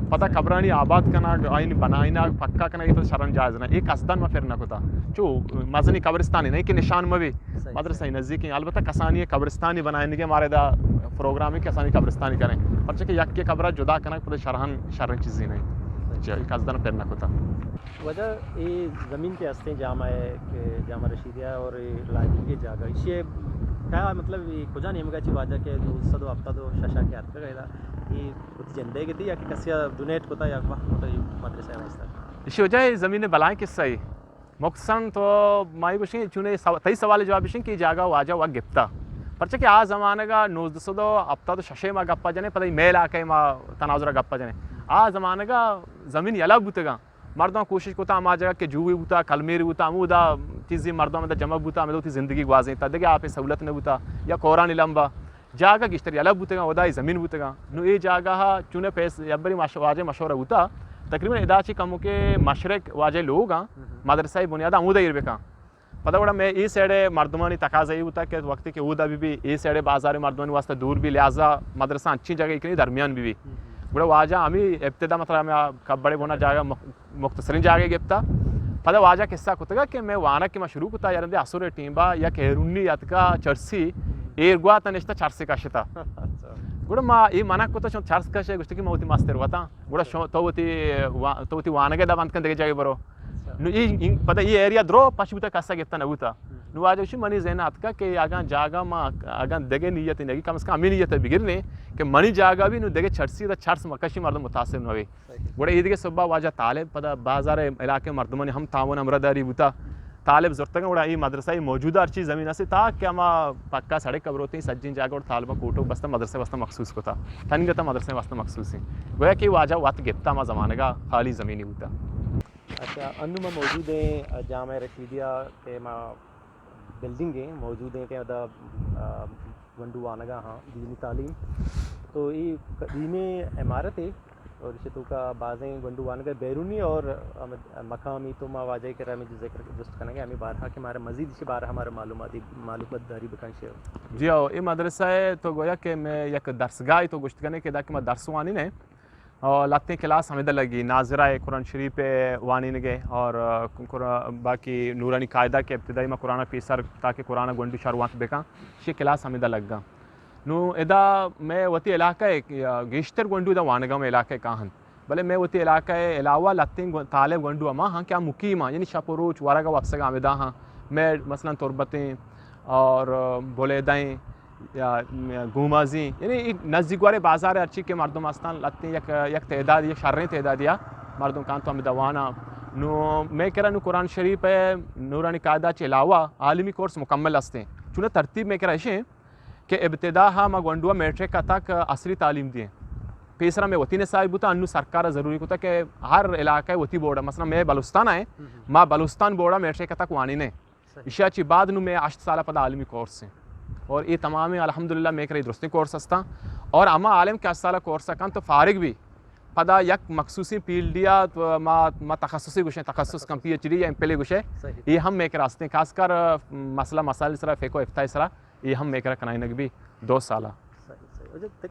S2: پتہ قبرانی آباد کنا آئین بنائنا پکا کنا یہ تو شرن جائز نہ یہ قصدن میں پھر نہ ہوتا چو مزنی قبرستانی نہیں کہ نشان مبی مدرسہ نزدیک ہیں البتہ کسانی قبرستانی بنائیں گے ہمارے دا پروگرام ہے کسانی قبرستانی کریں اور چکہ یک کے قبرہ جدا کرنا پتہ شرن چیزی نہیں قصدن پھر نہ ہوتا
S1: وجہ یہ زمین کے ہستے جامع ہے کہ جامع رشیدیہ اور لائبریری کے جگہ اسے کیا مطلب یہ کجا نہیں مگا چی واجہ کہ دو ہفتہ دو شاشا کے ہاتھ گئے تھا یہ کچھ جندے کی تھی یا کہ کسی ڈونیٹ کو تھا یا وقت ہوتا ہے مدرسہ واسطہ
S2: اسی وجہ زمین بلائیں کس صحیح مقصن تو مائی بشیں چونے تئی سوال جواب بشیں کہ جاگہ واجہ وہ گپتا پرچہ کہ آ زمانہ کا 1900 ہفتہ تو ششے ماں گپا جنے پتہ میل آ کے ماں تناظرہ گپا جنے آ زمانہ کا زمین یلا بوتے گا مردوں کوشش کوتا ہم آ جگہ کہ جوئی بوتا کلمیری بوتا ہم دا چیزی مردوں میں جمع بوتا ہمیں تو زندگی گوازیں تا دیکھے آپ سہولت نہ بوتا یا قرآن لمبا جاگہ گشتر یلا بوتے گا ودا زمین بوتے گا نو یہ جاگہ چونے پیسے یبری واجہ مشورہ ہوتا تقریباً ادا چی کموں کے مشرق واجہ لوگ ہاں مدرسہ بنیادہ عمودہ ایربے پتہ بڑا میں یہ سیڈے مردمانی تقاضا یہ ہوتا کہ وقت کہ اودا بھی یہ سیڈے بازار مردمانی واسطہ دور بھی لہٰذا مدرسہ اچھی جگہ ایک نہیں درمیان بھی بڑا واجہ ہمیں ابتدا مطلب میں بڑے بونا جاگہ مختصرین جاگہ گپتا پتہ واجہ قصہ کتا کہ میں وانا کہ میں شروع کتا یار اسور ٹیمبا یا کہرونی یت کا چرسی ایرگوا تنشتا چرسی کاشتا گوڑا ما یہ منع کتا شون چرس کاشے گوشتی کہ موتی ماستر وطا گوڑا شون توتی وانگے دا بند کن دیکھ جاگے برو نو یہ پتہ یہ ایریا درو پاش بوتا کسا گپتا نبوتا نو واجہ وشی منی ذہنات کا کہ آگاں جاگہ ما آگاں دگے نیت نگی کم از کم امی نیت بگرنے کہ منی جاگہ بھی نو دگے چرسی دا چرس مکشی مردم متاثر نوے گوڑا یہ دیکھے صبح واجہ طالب پتہ بازار علاقے مردمانی ہم تعاون امرداری بوتا طالب ضرورت گوڑا یہ مدرسہ موجودہ ہر چیز زمین سے تا کہ ہما پکا سڑک قبر ہوتی ہیں سجین جاگہ اور طالبہ کوٹو بستا مدرسے واسطہ مخصوص کو تھا تن گتا مدرسے واسطہ مخصوص ہیں گویا کہ واجہ وقت گپتا ما زمانے کا خالی زمینی ہوتا.
S1: اچھا انو میں موجود ہیں جامع رشیدیہ کے ماں بلڈنگیں موجود ہیں کہ ادا ونڈو آنگا ہاں دینی تعلیم تو یہ قدیمی عمارت ہے اور اسے تو کا بازیں ونڈو آنگا بیرونی اور مقامی تو ماں واجہ کے رہے ذکر جست کریں گے ہمیں بارہا کہ ہمارے مزید اسی بارہ ہمارے معلومات داری بکنش
S2: جی ہاں یہ مدرسہ ہے تو گویا کہ میں یک درسگاہ تو گشت کرنے کے دا کہ میں درس وانی نے اور لاتے کلاس ہمیں دل لگی ناظرہ قرآن شریف وانی نگے اور باقی نورانی قاعدہ کے ابتدائی میں قرآن پیسر تاکہ قرآن گنڈی شروعات بکا یہ کلاس ہمیں دل لگ گا نو ادا میں وتی علاقہ گیشتر گنڈو دا وانگا میں علاقہ کہاں بلے میں وتی علاقہ علاوہ لاتے طالب گنڈو اما ہاں کیا مقیم ہاں یعنی شاپوروچ وارگا وابسگا آمدہ ہاں میں مثلا تربتیں اور بولیدائیں یا گومازیں یعنی نزدیک والے بازار ارچی کے مردم آستان لاتے یک تعداد یک شریں تعدادیہ مردم کان تو آمدہ وانا نو میں کہہ رہا نو قرآن شریف نورانی قاعدہ چے علاوہ عالمی کورس مکمل ہستے چونہ ترتیب میں کہہ رہا ہے کہ ابتدا ہاں ما گونڈوا میٹرک کا تک عصری تعلیم دیے پیسرا میں وطی نے صاحب ہوتا انو سرکار ضروری ہوتا کہ ہر علاقہ وطی بورڈا مثلا میں بلوستان آئے ما بلوستان بورڈا میٹرک کا تک وانی نے اشیاء چی بعد نو میں 8 سالہ پدا عالمی کورس سے اور یہ تمام الحمدللہ میں کری درستی کورس ہستا اور اما عالم کے 8 سالہ کورس کن تو فارغ بھی پدا یک مخصوصی پیلڈیا ما تخصصی گوشیں تخصص کم پی ایچ ڈی یا ایم پہلے گوشے یہ ہم میں کراستے ہیں خاص کر مسئلہ مسائل سرا فقہ و افتاء سرا یہ ہم میں کرا کنائنگ بھی 2 سالہ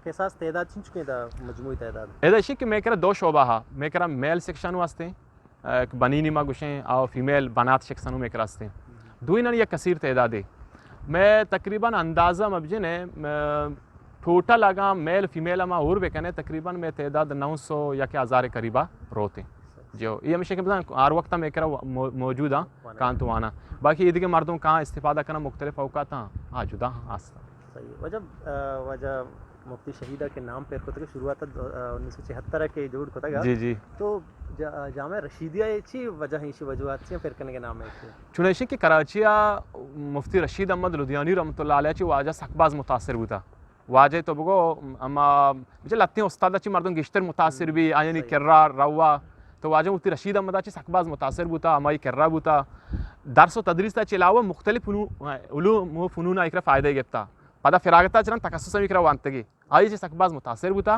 S1: کیساس تعداد چن چکے تھا مجموعی تعداد
S2: ایسا اسی کہ میں کرا 2 شعبہ ہاں میں کرا میل سیکشن واسطے بنینی ما گوشیں اور فیمیل بنات سیکشنوں میں کراستے ہیں دوئی نہ یہ کثیر تعداد ہے میں تقریباً اندازہ مبجن ہے ٹوٹل آگاں میل فیمیل اما اور بکنے تقریباً میں تعداد 900 یا کہ 1000 قریبا روتے جو یہ ہمیشہ کہ بتائیں ہر وقت میں کرا موجود ہاں کان تو آنا باقی عید کے مردوں کہاں استفادہ کرنا مختلف اوقات ہاں جدا ہاں آستا
S1: صحیح وجہ مفتی شہیدہ کے نام پہ کو شروعات 1976 کے جوڑ کو تھا
S2: جی جی
S1: تو جامع رشیدیہ اچھی وجہ ہی وجوہات سے پھر کرنے کے نام ہے
S2: چنانچہ کہ کراچیہ مفتی رشید احمد لدھیانی رحمۃ اللہ علیہ چی واجہ سکباز متاثر ہوتا واجہ تو بگو اما مجھے لگتے ہیں استاد اچھی مردوں گشتر متاثر بھی آئینی کررا روا تو واجہ مفتی رشید احمد اچھی سکباز متاثر ہوتا اما کررا ہوتا درس و تدریس تا علاوہ مختلف علوم و فنون اکرا فائدہ گفتا پدا فراغتا چرن تخصص اکرا وانتگی آئی چی سکباز متاثر ہوتا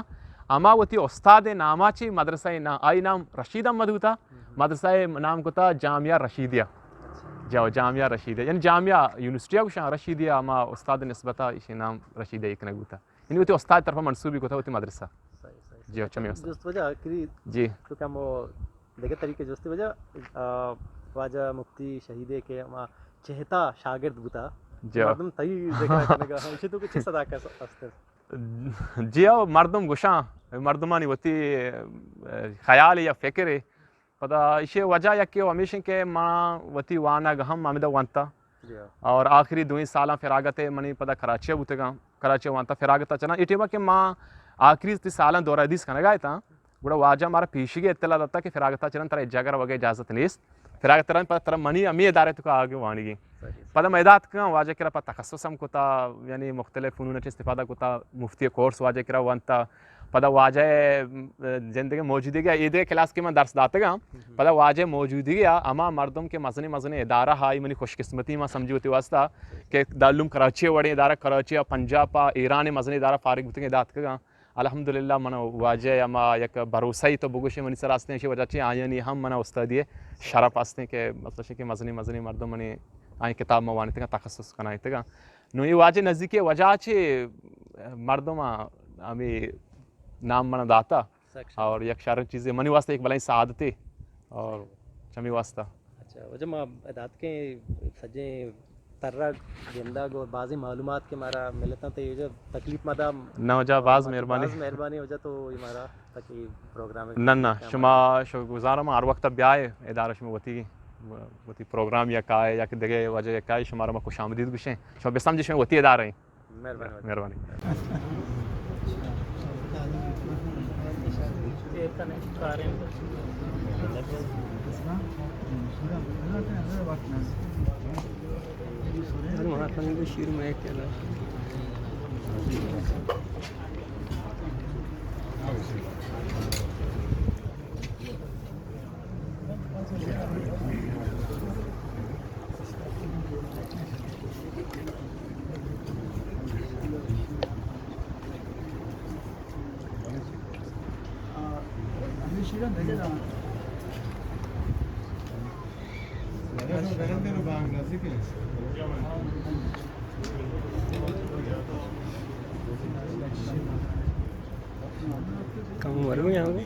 S2: اما وتی استاد نامہ چی مدرسہ نا آئی نام رشید احمد ہوتا مدرسہ نام کوتا جامعہ رشیدیہ جامعہ رشیدیہ یعنی جامعہ یونیورسٹی کو رشیدیہ اما استاد نسبتا اسی نام رشیدیہ ایک نگوتا یعنی وتی استاد طرف منسوبی کوتا وتی مدرسہ جی چمی
S1: جست وجہ آخری
S2: جی
S1: تو کم وہ دیکھے طریقے جست وجہ واجہ مفتی شہیدے کے اما چہتا شاگرد بوتا مردم تئی ذکر کرنے کا اسی تو کچھ صدا کا استے
S2: جی مردم گشاں مردمانی وتی خیال یا فکر ہے پتہ اسے وجہ یا کہ ہمیشہ کہ ماں وتی وانا گہم آمدہ وانتا اور آخری 2 سالاں فراغت منی پتہ کراچی بوتے گا کراچی وانتا فراغت چنا ایٹیما کہ ماں آخری 3 سالاں دورہ حدیث کھانا گائے تھا بڑا واجہ ہمارا پیشی کے اطلاع دیتا کہ فراغتہ چلن ترہ جگہ وغیرہ اجازت نیست فراغت ترہ پتہ ترہ منی امی ادارے تو کا آگے وانی گی پتہ میدات کا واجہ کرا پتہ تخصص ہم کوتا یعنی مختلف فنون چ استفادہ کوتا مفتی کورس واجہ کرا وانتا پتہ واجہ زندگی موجودگی ایدے کلاس کے میں درس داتے گا پتہ واجہ موجودگی اما مردم کے مزنی ادارہ ہائی منی خوش قسمتی میں سمجھی ہوتی واسطہ کہ دارالعلوم کراچی وڑے ادارہ کراچی پنجاب ایران مزنی ادارہ فارغ ہوتے دات کا الحمدللہ من واجہ اما یک بھروسہ ہی تو بگوش منی سر آستے ہیں وجہ چی آئینی ہم من استادی شرف آستے کہ مطلب کہ مزنی مردم منی آئیں کتاب موانی تگا تخصص کنائی تگا نو یہ واجہ نزدیکی وجہ چی مردم ہمیں نام من داتا اور یک شارن چیزیں منی واسطہ ایک بلائی سعادتی اور چمی واسطہ
S1: اچھا وجہ ماں ادات کے سجیں ترہ گندہ گو بعضی معلومات کے مارا ملتا تو یہ جو تکلیف مدہ
S2: نہ وجہ بعض
S1: مہربانی وجہ تو یہ مارا تاکہ پروگرام
S2: نہ شما گزارم ہر وقت بیائے ادارہ شما وتی پروگرام یا کائے یا کہ دیگے وجہ یا کائے شمارا خوش آمدید گشیں شما بسام جی شما وتی ادارہ ہیں مہربانی
S1: شیر میں کم عمر میں آؤ گے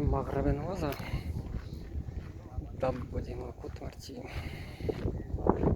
S1: مغرب نوزا 10 بجے ما كنت مرتي